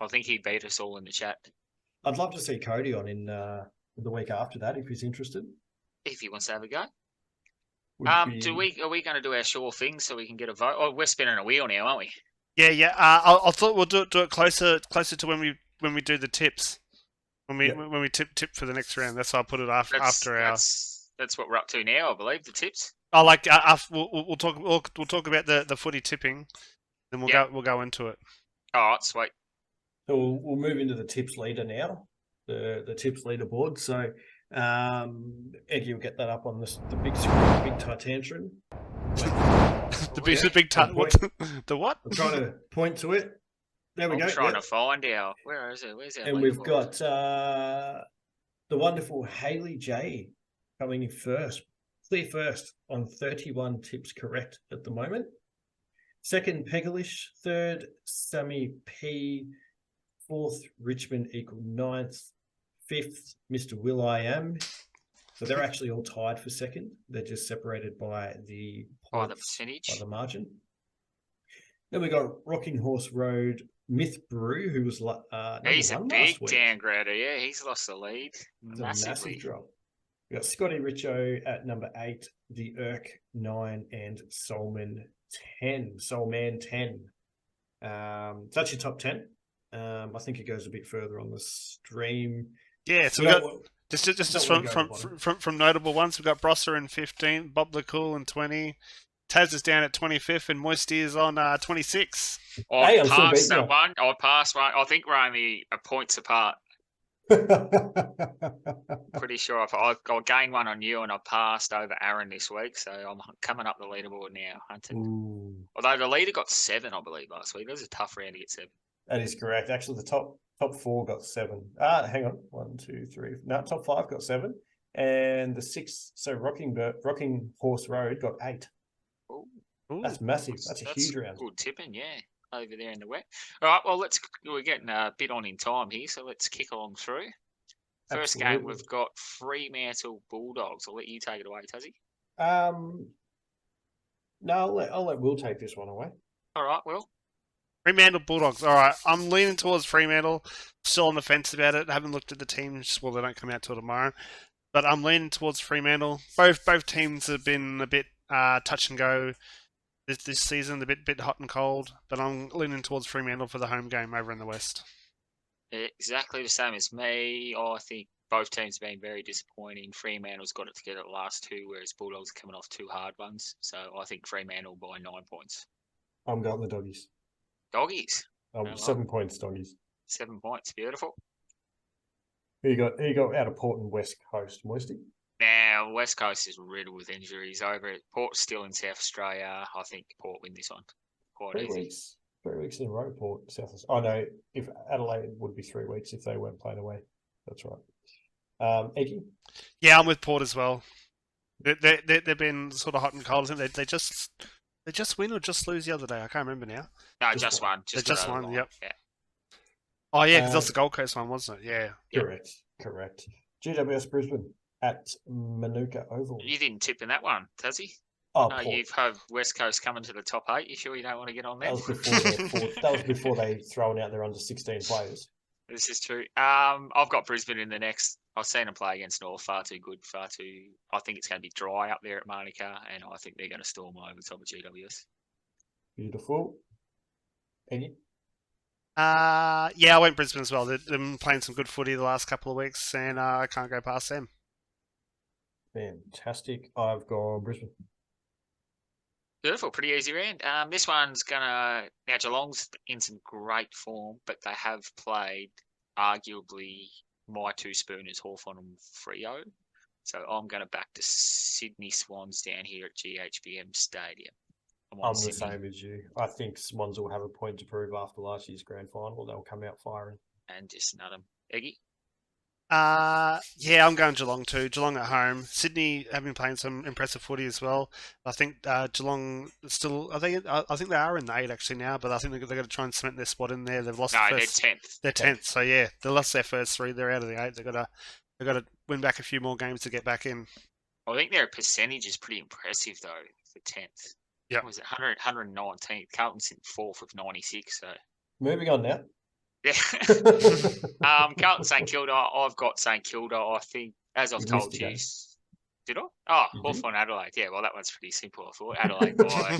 I think he beat us all in the chat. I'd love to see Cody on in the week after that if he's interested. If he wants to have a go. would Are be. we going to do our sure thing so we can get a vote? Oh, we're spinning a wheel now, aren't we? Yeah. I thought we'll do it closer to when we do the tips. When we tip for the next round. That's why I put it after our. That's what we're up to now, I believe. The tips. Oh, like we'll talk about the footy tipping, then we'll go into it. All right, sweet. So we'll move into the tips leader now, the tips leaderboard. So Eggy will get that up on the big screen, big Titantron. The big the what? I'm trying to point to it. There we go. I'm trying to find our. Where is it? Where's our? And we've leaderboard? got the wonderful Haley J coming in first, clear first on 31 tips correct at the moment. Second, Pegalish. Third, Sammy P. Fourth, Richmond equal ninth. Fifth, Mr. Will I Am. So they're actually all tied for second. They're just separated by the percentage, by the margin. Then we got Rocking Horse Road, Myth Brew, who was he's a number one big last week. downgrader. Yeah, he's lost the lead massively. Massive drop. We got Scotty Richo at number 8, the Irk 9, and Soulman 10. Soulman 10. It's actually top 10. I think it goes a bit further on the stream. Yeah, so we got just from notable ones. We've got Brosser in 15, Bob the Cool in 20, Taz is down at 25th, and Moisty is on 26. I passed that one. I passed one. I think we're only a points apart. Pretty sure I gained one on you, and I passed over Aaron this week, so I'm coming up the leaderboard now, hunting. Ooh. Although the leader got 7, I believe, last week. It was a tough round to get 7. That is correct. Actually, the top 4 got 7. Hang on. 1, 2, 3. No, top 5 got 7. And the 6, so Rocking Horse Road got 8. Ooh. That's massive. That's a huge round. Good tipping, yeah. Over there in the wet. All right, well, we're getting a bit on in time here, so let's kick along through. First game, we've got Fremantle Bulldogs. I'll let you take it away, Tazzy. No, I'll let Will take this one away. All right, Will. Fremantle Bulldogs. All right, I'm leaning towards Fremantle. Still on the fence about it. I haven't looked at the teams. Well, they don't come out till tomorrow. But I'm leaning towards Fremantle. Both teams have been a bit touch and go this season, a bit hot and cold. But I'm leaning towards Fremantle for the home game over in the West. Exactly the same as me. I think both teams have been very disappointing. Fremantle's got it together the last 2, whereas Bulldogs are coming off 2 hard ones. So I think Fremantle by 9 points. I'm going the Doggies. Doggies? 7 points, Doggies. 7 points, beautiful. Who you got out of Port and West Coast, Moisty? Now, West Coast is riddled with injuries. Over at Port's still in South Australia. I think Port win this one. Quite 3 easy. weeks. 3 weeks in a row, Port, South Australia. Oh, no, if Adelaide would be 3 weeks if they weren't playing away. That's right. Eggy? Yeah, I'm with Port as well. They've been sort of hot and cold. I think they just win or just lose the other day. I can't remember now. No, just one. Just one, yep. Yeah. Oh, yeah, because that's the Gold Coast one, wasn't it? Yeah. Correct. GWS Brisbane at Manuka Oval. You didn't tip in that one, Tazzy? Oh, no, you've had West Coast coming to the top 8. You sure you don't want to get on there? That was before they thrown out their under 16 players. This is true. I've got Brisbane in the next. I've seen them play against North. Far too good. I think it's going to be dry up there at Manuka, and I think they're going to storm over top of GWS. Beautiful. Eggy? Yeah, I went Brisbane as well. They've been playing some good footy the last couple of weeks, and I can't go past them. Fantastic. I've gone Brisbane. Beautiful, pretty easy round. This one's now Geelong's in some great form, but they have played arguably my 2 spooners, Hawthorn and Freo. So I'm going to back to Sydney Swans down here at GHBM Stadium. I'm the same as you. I think Swans will have a point to prove after last year's grand final. They'll come out firing. And just nut them. Eggy? Yeah, I'm going Geelong too. Geelong at home. Sydney have been playing some impressive footy as well. I think Geelong still. I think they are in the 8 actually now, but I think they're going to try and cement their spot in there. They've lost. No, they're 10th. They're 10th. So yeah, they lost their first 3. They're out of the 8. They've got to win back a few more games to get back in. I think their percentage is pretty impressive though for 10th. Yeah. Was it 119th? Carlton's in 4th with 96. So moving on now. Yeah. Carlton St Kilda. I've got St Kilda. I think, as I've told you, Did I? Oh, You did. Hawthorn Adelaide. Yeah, well, that one's pretty simple. I thought Adelaide by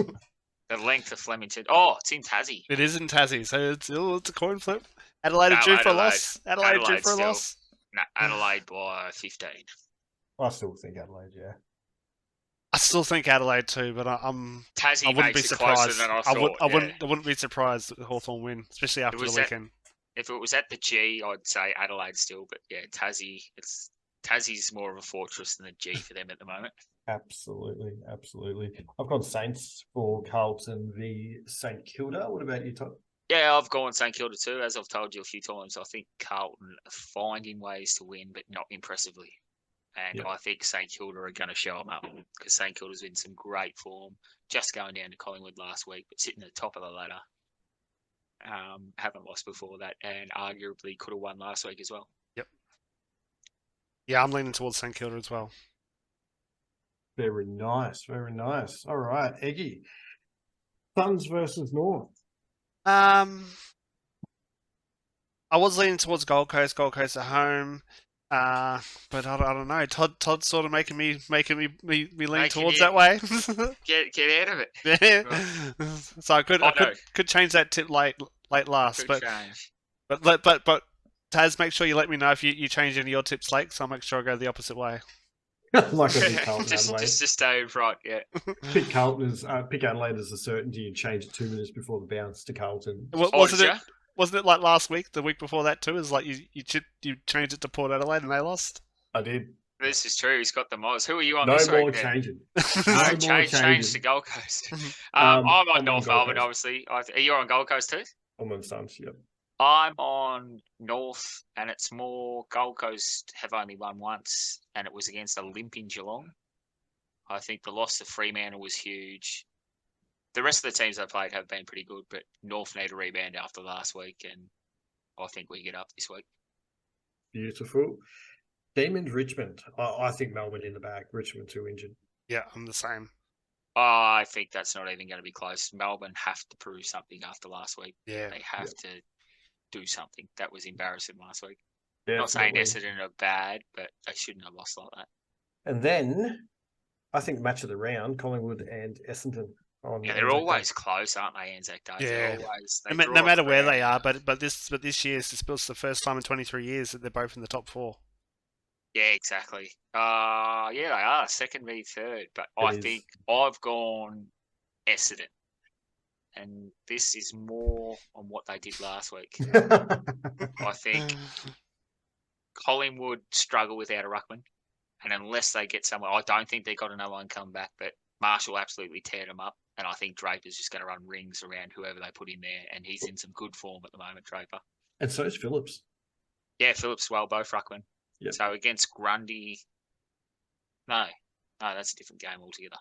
the length of Flemington. Oh, it's in Tassie. It is in Tassie, so it's a coin flip. Adelaide are No, due for a Adelaide. loss. Adelaide due Adelaide for a still. loss. No, Adelaide by 15. I still think Adelaide, yeah. I still think Adelaide too, but I'm Tassie I wouldn't be makes it closer surprised. than I I thought. would. I wouldn't be surprised that Hawthorn win, especially after the was that- weekend. If it was at the G, I'd say Adelaide still, but yeah, Tassie's more of a fortress than the G for them at the moment. Absolutely, absolutely. I've gone Saints for Carlton v St Kilda. What about you, Todd? Yeah, I've gone St Kilda too. As I've told you a few times, I think Carlton are finding ways to win, but not impressively. And Yep. I think St Kilda are going to show them up because St Kilda's in some great form. Just going down to Collingwood last week, but sitting at the top of the ladder. Haven't lost before that, and arguably could have won last week as well. Yeah, I'm leaning towards St Kilda as well. Very nice, very nice. All right, Eggy. Suns versus North. I was leaning towards Gold Coast at home, but I don't know. Todd's sort of making me lean Making towards you- that way. Get out of it. Yeah. So I Oh, no. could change that tip late last, Good change. but Taz, make sure you let me know if you change any of your tips late, so I'll make sure I go the opposite way. Like I pick Carlton just Adelaide. to stay in front, yeah. Pick Adelaide as a certainty and change it 2 minutes before the bounce to Carlton. Wasn't did it? ya? Wasn't it like last week, the week before that too? Is like you changed it to Port Adelaide and they lost. I did. This is true. He's got the Moz. Who are you on No this more week? then? changing. No, No more change changing. to Gold Coast. I'm I'm on on North Gold Melbourne, Coast. obviously. Are you on Gold Coast too? I'm on Suns, yep. I'm on North, and it's more Gold Coast have only won once, and it was against a limping Geelong. I think the loss to Fremantle was huge. The rest of the teams they played have been pretty good, but North need a rebound after last week, and I think we get up this week. Beautiful. Demons Richmond. I think Melbourne in the bag. Richmond too injured. Yeah, I'm the same. I think that's not even going to be close. Melbourne have to prove something after last week. Yeah, They have to do something. That was embarrassing last week. Not saying Definitely. Essendon are bad, but they shouldn't have lost like that. And then I think match of the round, Collingwood and Essendon. Yeah, they're always close, aren't they, Anzac Day? Yeah. They're always, they no draw matter a where crowd they out. are, but this year is the first time in 23 years that they're both in the top four. Yeah, exactly. Yeah, they are second v third, but I is. think I've gone Essendon, and this is more on what they did last week. I think Collingwood struggle without a ruckman, and unless they get someone, I don't think they got another one come back. But Marshall absolutely tear them up, and I think Draper's just going to run rings around whoever they put in there, and he's in some good form at the moment, Draper. And so is Phillips. Yeah, Phillips, well, both ruckman. Yep. So against Grundy, no, that's a different game altogether.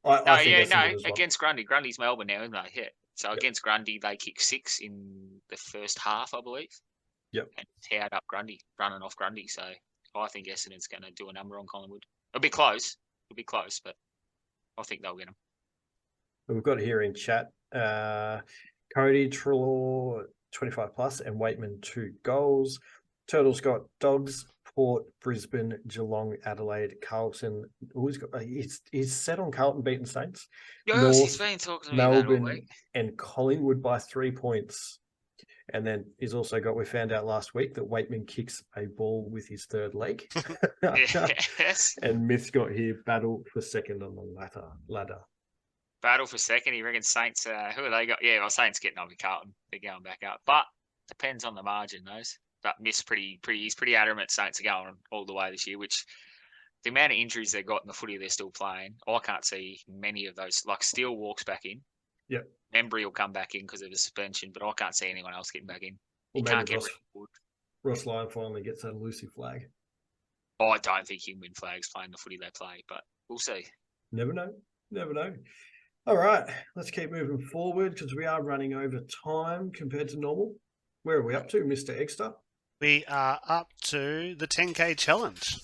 I think Essendon as well. Against Grundy. Grundy's Melbourne now, isn't they? Yeah. So Yep. against Grundy, they kicked 6 in the first half, I believe. Yep. And towed up Grundy, running off Grundy. So I think Essendon's going to do a number on Collingwood. It'll be close. But I think they'll get them. We've got here in chat, Cody Trelaw, 25 plus, and Waitman 2 goals. Turtles got Dogs, Port, Brisbane, Geelong, Adelaide, Carlton. He's set on Carlton beating Saints. Yes, he's North, been talking to me about it all Melbourne, week. and Collingwood by 3 points. And then he's also got, we found out last week that Waitman kicks a ball with his third leg. Yes. And Myth's got here, battle for second on the ladder. Battle for second. He reckons Saints, who have they got? Yeah, well, Saints getting over Carlton. They're going back up. But depends on the margin, those. But he's pretty adamant Saints are going all the way this year, which the amount of injuries they've got in the footy they're still playing, I can't see many of those. Like Steele walks back in. Yep. Embry will come back in because of the suspension, but I can't see anyone else getting back in. You Well, can't maybe get Wood. Ross Lyon finally gets that Lucy flag. I don't think he can win flags playing the footy they play, but we'll see. Never know. All right, let's keep moving forward because we are running over time compared to normal. Where are we up to, Mr. Eggster? We are up to the 10K challenge.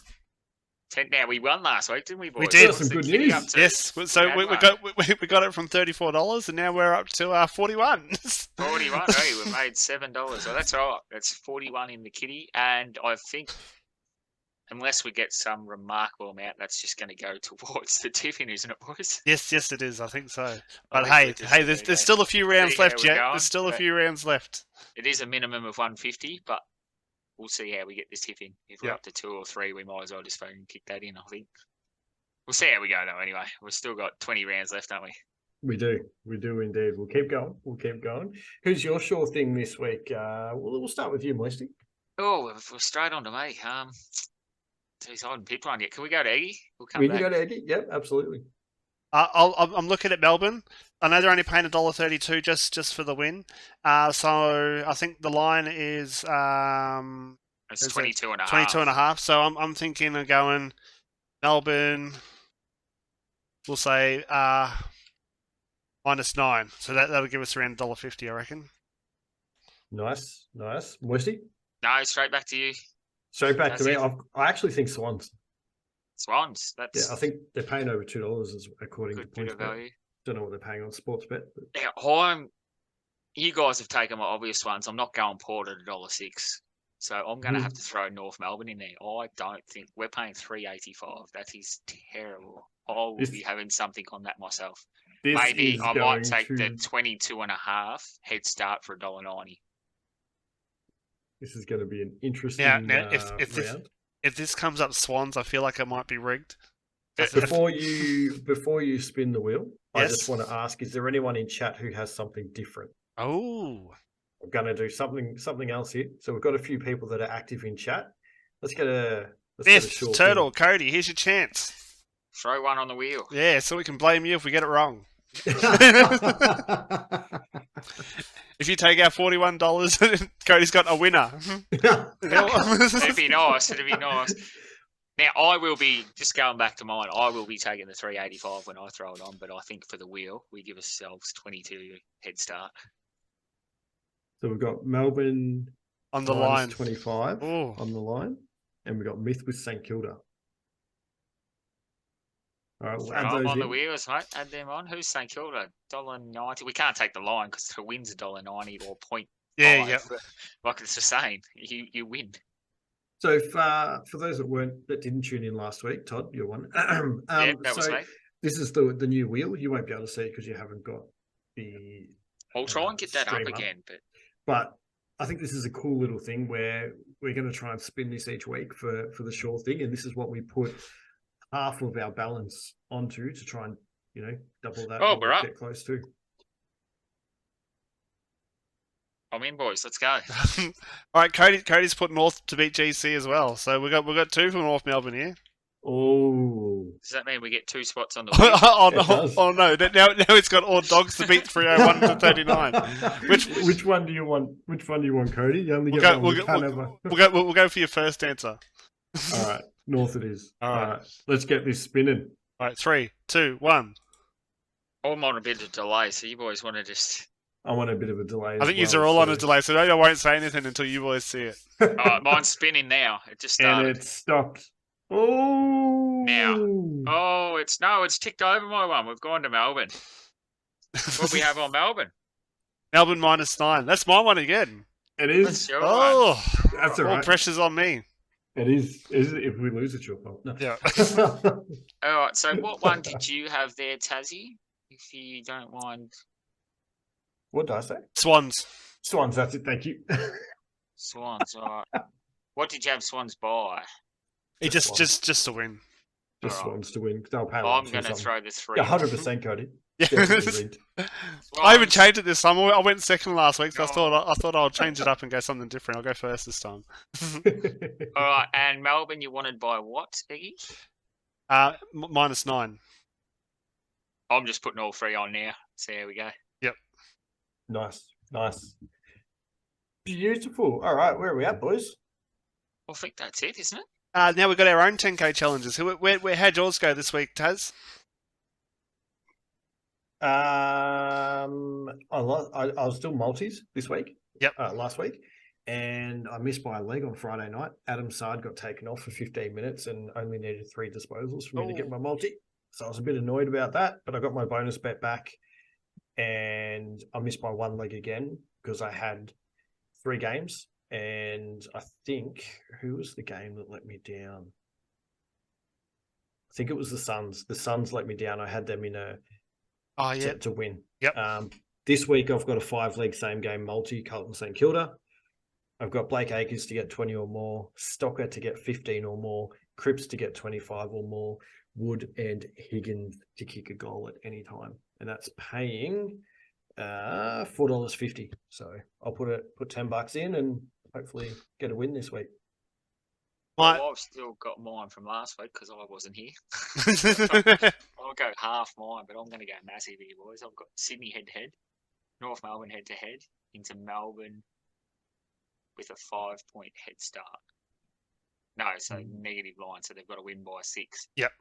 Now, we won last week, didn't we, boys? did. What's Some the good kitty news. up to? Yes, so we got it from $34, and now we're up to 41. 41. Hey, we made $7. So that's all right. That's 41 in the kitty, and I think unless we get some remarkable amount, that's just going to go towards the tipping, isn't it, boys? Yes, it is. I think so. I But think hey, we're just hey, gonna there's go still a few rounds see how left, we're Jet. going, There's still a but few rounds left. It is a minimum of 150, but we'll see how we get this tipping. If we're Yep. up to 2 or 3, we might as well just fucking kick that in, I think. We'll see how we go, though, anyway. We've still got 20 rounds left, don't we? We do indeed. We'll keep going. Who's your sure thing this week? We'll start with you, Moisty. Oh, we're straight on to me. Geez, I haven't picked one yet. Can we go to Eggy? We'll come We can back. go to Eggy. Yep, absolutely. I'm looking at Melbourne. I know they're only paying $1.32 just for the win. So I think the line is It's is it 22 and a half. 22 and a half. So I'm thinking of going Melbourne. We'll say -9. So that'll give us around $1.50, I reckon. Nice. Moisty? No, straight back to you. Straight back to That's me. it. I actually think Swans. Swans. That's Yeah, I think they're paying over $2 according good to bit of PointsBet. value. Don't know what they're paying on Sportsbet. But Now, you guys have taken my obvious ones. I'm not going Port at $1.06. So I'm going to have to throw North Melbourne in there. I don't think we're paying $3.85. That is terrible. I will This- be having something on that myself. this Maybe is I might going take the to- 22 and a half head start for $1.90. This is going to be an interesting Now, if round. if this comes up Swans, I feel like it might be rigged. Before you spin the wheel, I just Yes. want to ask: is there anyone in chat who has something different? Oh, I'm going to do something else here. So we've got a few people that are active in chat. Let's get a Biff, short Turtle, Cody, here's your chance. Throw one on the wheel. Yeah, so we can blame you if we get it wrong. thing. If you take our $41, Cody's got a winner. It'd be nice. It'd be nice. Now, I will be, just going back to mine, I will be taking the 385 when I throw it on, but I think for the wheel, we give ourselves 22 head start. So we've got Melbourne On the minus line. 25 Ooh. on the line, and we've got Myth with St Kilda. All right, we'll Throw add 'em those on the in. wheels, mate. Add them on. Who's St Kilda? $1.90. We can't take the line because the win's $1.90 or point. Yeah. Like it's the same. You win. So for those that didn't tune in last week, Todd, you're one. Yeah, that was so me. this is the new wheel. You won't be able to see it because you haven't got the. I'll try and get that up stream again, but But I think this is a cool little thing where we're going to try and spin this each week for the sure thing, and this is what we put half of our balance onto to try and double that. Oh, or we're up. Get close to. I'm in, boys. Let's go. All right, Cody's put North to beat GC as well. So we've got two from North Melbourne here. Oh, Does that mean we get 2 spots on the wheel? oh, does. no, now it's got all dogs to beat 301 to 39. Which one do you want? Which one do you want, Cody? You only We'll get go, one. we'll, We go, can't we'll, have a- we'll go for your first answer. All right, North it is. All right. Let's get this spinning. All right, 3, 2, 1. I'm on a bit of delay, so you boys want to just. I want a bit of a delay. I think you are all on a delay, so I won't say anything until you boys see it. Mine's spinning now. It just And started. it stopped. Oh, Oh, it's ticked over my one. We've gone to Melbourne. What we have on Melbourne? Melbourne -9. That's my one again. it That's is. your one. Oh, That's all all right. pressure's on me. It is. If we lose, it's your fault. No. Yeah. All right. So, what one did you have there, Tassie? If you don't mind, What did I say? Swans. Swans. That's it. Thank you. Swans. All right. What did you have Swans by? Just to win. Just All right. Swans to win. They'll pay. I'm going to throw the 3. Yeah, 100%, Cody. Yeah. Definitely rigged. I even Swans. changed it this time. I went second last week, so Oh. I thought I'll change it up and go something different. I'll go first this time. All right. And Melbourne, you wanted by what, Iggy? -9. I'm just putting all 3 on now. So, here we go. Nice. Beautiful. All right, where are we at, boys? I think that's it, isn't it? Now we've got our own 10k challenges. How'd yours go this week, Taz? I was still multis this week. Yep. Last week, and I missed by a leg on Friday night. Adam Sard got taken off for 15 minutes and only needed 3 disposals for me to get my multi. So I was a bit annoyed about that, but I got my bonus bet back, and I missed by 1 leg again because I had 3 games And I think, who was the game that let me down? I think it was the Suns. The Suns let me down. I had them in a Oh yeah. to win. Yep. This week I've got a 5-leg same game multi, Carlton St Kilda. I've got Blake Acres to get 20 or more, Stocker to get 15 or more, Cripps to get 25 or more, Wood and Higgins to kick a goal at any time. And that's paying $4.50. So I'll put $10 in and hopefully get a win this week. Well, I've still got mine from last week because I wasn't here. I'll go half mine, but I'm going to go massive here, boys. I've got Sydney head-to-head, North Melbourne head-to-head, into Melbourne with a 5-point head start. No, so negative line, so they've got to win by 6. Yep.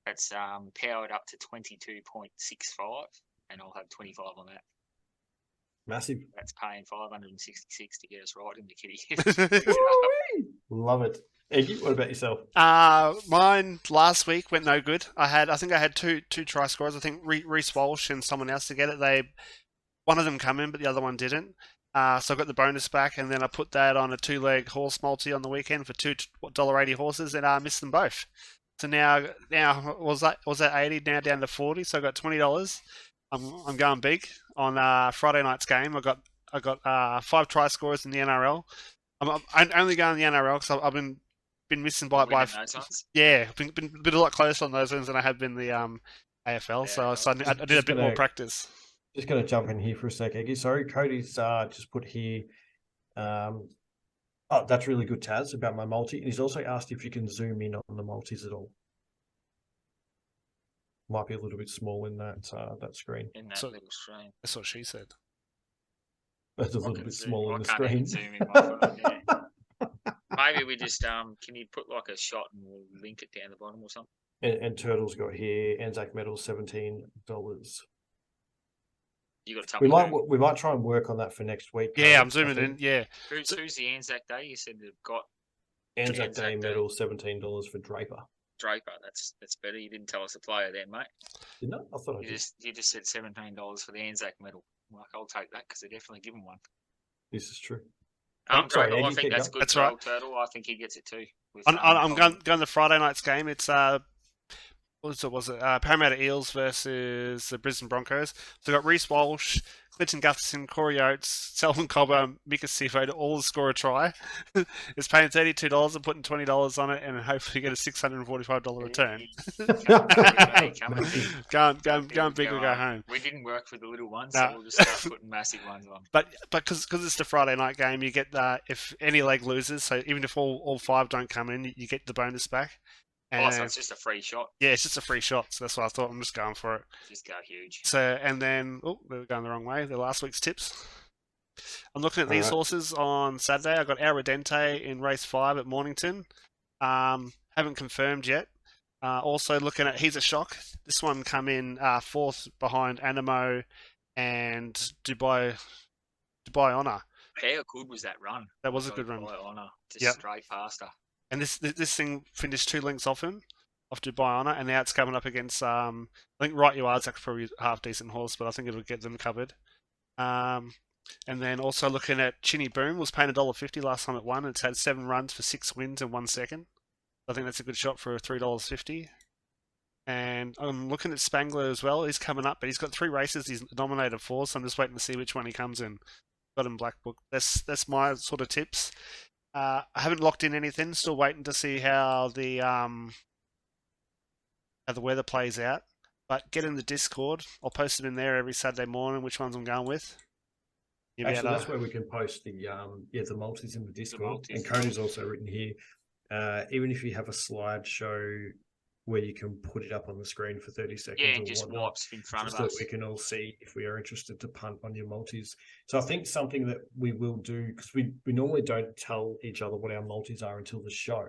That's powered up to 22.65, and I'll have 25 on that. Massive. That's paying $566 to get us right in the kitty. Love it. Eggy, what about yourself? Mine last week went no good. I think I had two try scorers. I think Reece Walsh and someone else to get it. One of them come in, but the other one didn't. So I got the bonus back, and then I put that on a 2-leg horse multi on the weekend for $2.80 horses, and I missed them both. So now was that 80? Now down to 40. So I got $20. I'm going big on Friday night's game. I got 5 try scorers in the NRL. I'm only going the NRL because I've been missing by those ones? yeah, been a lot closer on those ones than I have been the AFL. Yeah, so I did a bit more practice. Just going to jump in here for a sec, Eggy. Sorry, Cody's just put here. Oh, that's really good, Taz, about my multi. And he's also asked if you can zoom in on the multis at all. Might be a little bit small in that screen. In that little screen. That's what she said. That's a little bit small on the screen. Zoom in my phone, yeah. Maybe we just can you put like a shot and we'll link it down the bottom or something? And Turtle's got here Anzac Medal $17. You got to tell We me. might try and work on that for next week. Yeah, I'm zooming in. Yeah. Who's the Anzac Day? You said they've got Anzac Day medal $17 for Draper. Draper, that's better. You didn't tell us a player then, mate. Didn't I? I thought You just said $17 for the Anzac medal. Like, I'll take that because they're definitely given one. This is true. Sorry, Eggy, I think that's good. That's for right. old Turtle. I think he gets it too. I'm going the Friday night's game. It's was it Parramatta Eels versus the Brisbane Broncos. So I got Reece Walsh, Clinton Gutherson, Corey Oates, Selwyn Cobber, Mika Sivo to all score a try. It's paying $32 and putting $20 on it, and hopefully get a $645 return. Going big or go home. We didn't work for the little ones, so we'll just start putting massive ones on. But because it's the Friday night game, you get if any leg loses, so even if all 5 don't come in, you get the bonus back. So it's just a free shot. Yeah, it's just a free shot. So that's what I thought. I'm just going for it. Just go huge. So, and then, we were going the wrong way. The last week's tips. I'm looking at these horses on Saturday. I got Our Redente in race 5 at Mornington. Haven't confirmed yet. Also looking at He's a Shock. This one come in 4th behind Animo and Dubai Honor. How good was that run? That was a good run. Dubai Honor, just straight past her. And this thing finished 2 lengths off him, off Dubai Honor, and now it's coming up against I think Right You Are's actually probably a half decent horse, but I think it'll get them covered. And then also looking at Chinny Boom, was paying $1.50 last time it won. It's had 7 runs for 6 wins in 1 second. I think that's a good shot for $3.50. And I'm looking at Spangler as well. He's coming up, but he's got 3 races he's nominated for, so I'm just waiting to see which one he comes in. Got him Black Book. That's my sort of tips. I haven't locked in anything. Still waiting to see how the weather plays out. But get in the Discord. I'll post it in there every Saturday morning. Which ones I'm going with. Actually, that's where we can post the multis in the Discord. And Cody's also written here. Even if you have a slideshow where you can put it up on the screen for 30 seconds. Yeah, and just wipes in front of us. So we can all see if we are interested to punt on your multis. So I think something that we will do, because we normally don't tell each other what our multis are until the show.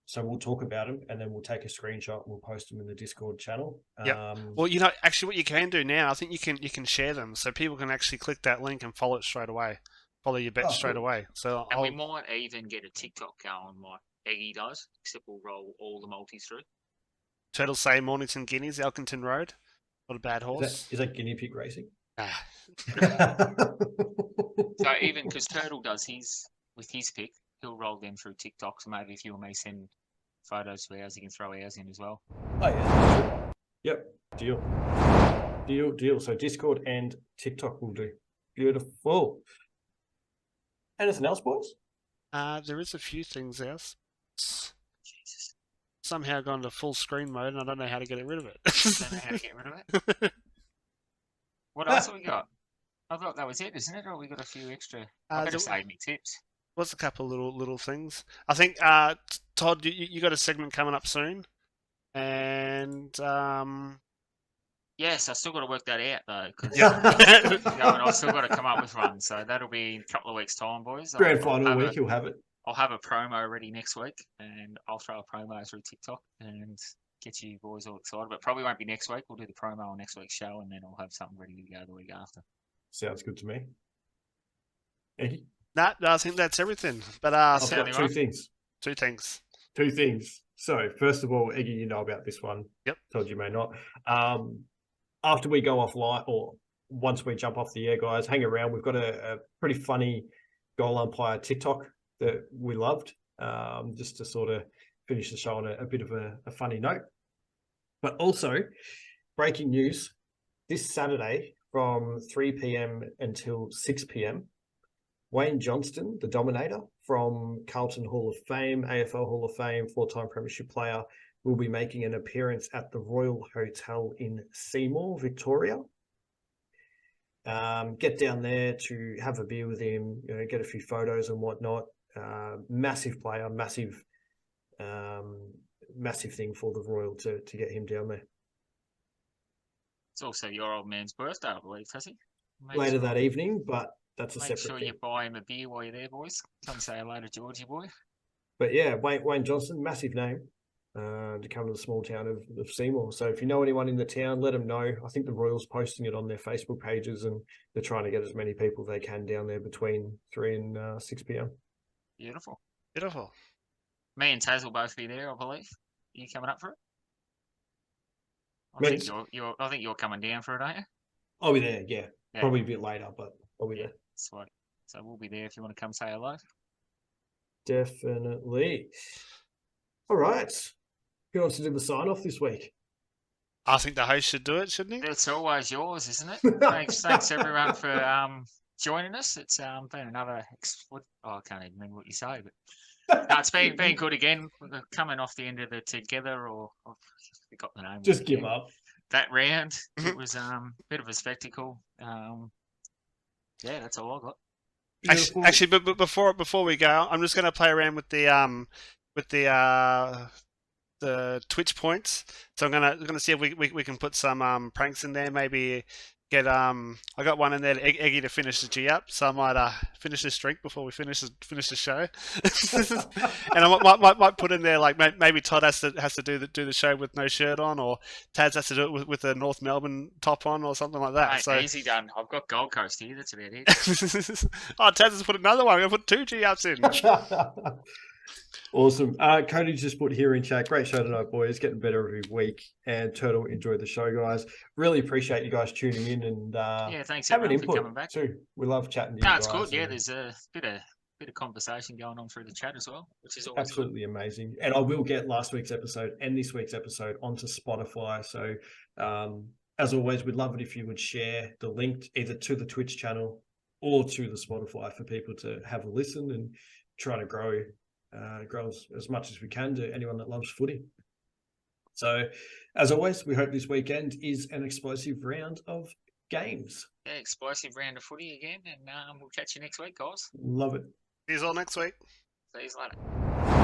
So we'll talk about them and then we'll take a screenshot and we'll post them in the Discord channel. Yeah. Well, actually what you can do now, I think you can share them so people can actually click that link and follow it straight away. Follow your bet straight away. So we might even get a TikTok going like Eggy does, except we'll roll all the multis through. Turtles say Mornington Guineas, Elkington Road. Not a bad horse. Is that guinea pig racing? Ah. So even because Turtle does his with his pick, he'll roll them through TikTok. So maybe if you or me send photos to ours, you can throw ours in as well. Oh yeah. Yep. Deal. So Discord and TikTok will do. Beautiful. Anything else, boys? There is a few things else. Jesus. Somehow gone to full screen mode, and I don't know how to get rid of it. Don't know how to get rid of it. What else have we got? I thought that was it, isn't it? Or we got a few extra? I better there save me tips. was a couple little things. I think Todd, you got a segment coming up soon, and Yes, I still got to work that out though, because yeah. I've still got to come up with one. So that'll be in a couple of weeks' time, boys. Grand final week, you'll have it. I'll have a promo ready next week, and I'll throw a promo through TikTok and get you boys all excited. But probably won't be next week. We'll do the promo on next week's show, and then I'll have something ready to go the week after. Sounds good to me. Eggy? No, I think that's everything. But I've so- got two things. two things. Two things. So, first of all, Eggy, you know about this one. Yep. Told you may not. After we go offline, or once we jump off the air, guys, hang around. We've got a pretty funny goal umpire TikTok that we loved, just to sort of finish the show on a bit of a funny note. But also, breaking news, this Saturday from 3 p.m. until 6 p.m., Wayne Johnston, the Dominator from Carlton Hall of Fame, AFL Hall of Fame, 4-time premiership player, will be making an appearance at the Royal Hotel in Seymour, Victoria. Get down there to have a beer with him, get a few photos and whatnot. Massive player, massive thing for the Royal to get him down there. It's also your old man's birthday, I believe, has he? Later that evening, but that's a Make separate sure thing. you buy him a beer while you're there, boys. Come say hello to Georgie boy. But yeah, Wayne Johnston, massive name to come to the small town of Seymour. So if you know anyone in the town, let them know. I think the Royals posting it on their Facebook pages, and they're trying to get as many people they can down there between 3 and 6 p.m. Beautiful. Beautiful. Me and Taz will both be there, I believe. Are you coming up for it? I Me? think I think you're coming down for it, aren't you? I'll be there, yeah. Yeah. Probably a bit later, but I'll be there. Sweet. So we'll be there if you want to come say hello. Definitely. All right. Who wants to do the sign-off this week? I think the host should do it, shouldn't he? It's always yours, isn't it? Thanks everyone for joining us. It's been another I can't even remember what you say, but no, it's been good again. We're coming off the end of the together, or I forgot the name. Just give up. That round, it was a bit of a spectacle. Yeah, that's all I got. Actually, but before we go, I'm just going to play around with the Twitch points. So I'm gonna see if we can put some pranks in there. Maybe get I got one in there, Eggy, to finish the G up. So I might finish this drink before we finish the show. And I might put in there, like, maybe Todd has to do the show with no shirt on, or Taz has to do it with a North Melbourne top on, or something like that. Mate, So easy done. I've got Gold Coast here. That's about it. Oh, Taz has put another one. I'm gonna put 2 G ups in. Awesome. Cody just put here in chat, great show tonight, boys. Getting better every week. And Turtle, enjoy the show, guys. Really appreciate you guys tuning in and Yeah, thanks having everyone for input coming back. too. We love chatting to you No, guys. it's good. Yeah, and there's a bit of conversation going on through the chat as well, which is always absolutely amazing. And I will get last week's episode and this week's episode onto Spotify. So as always, we'd love it if you would share the link either to the Twitch channel or to the Spotify for people to have a listen and try to grow as much as we can to anyone that loves footy. So, as always, we hope this weekend is an explosive round of games. Yeah, explosive round of footy again, and we'll catch you next week, guys. Love it. See you all next week. See you later.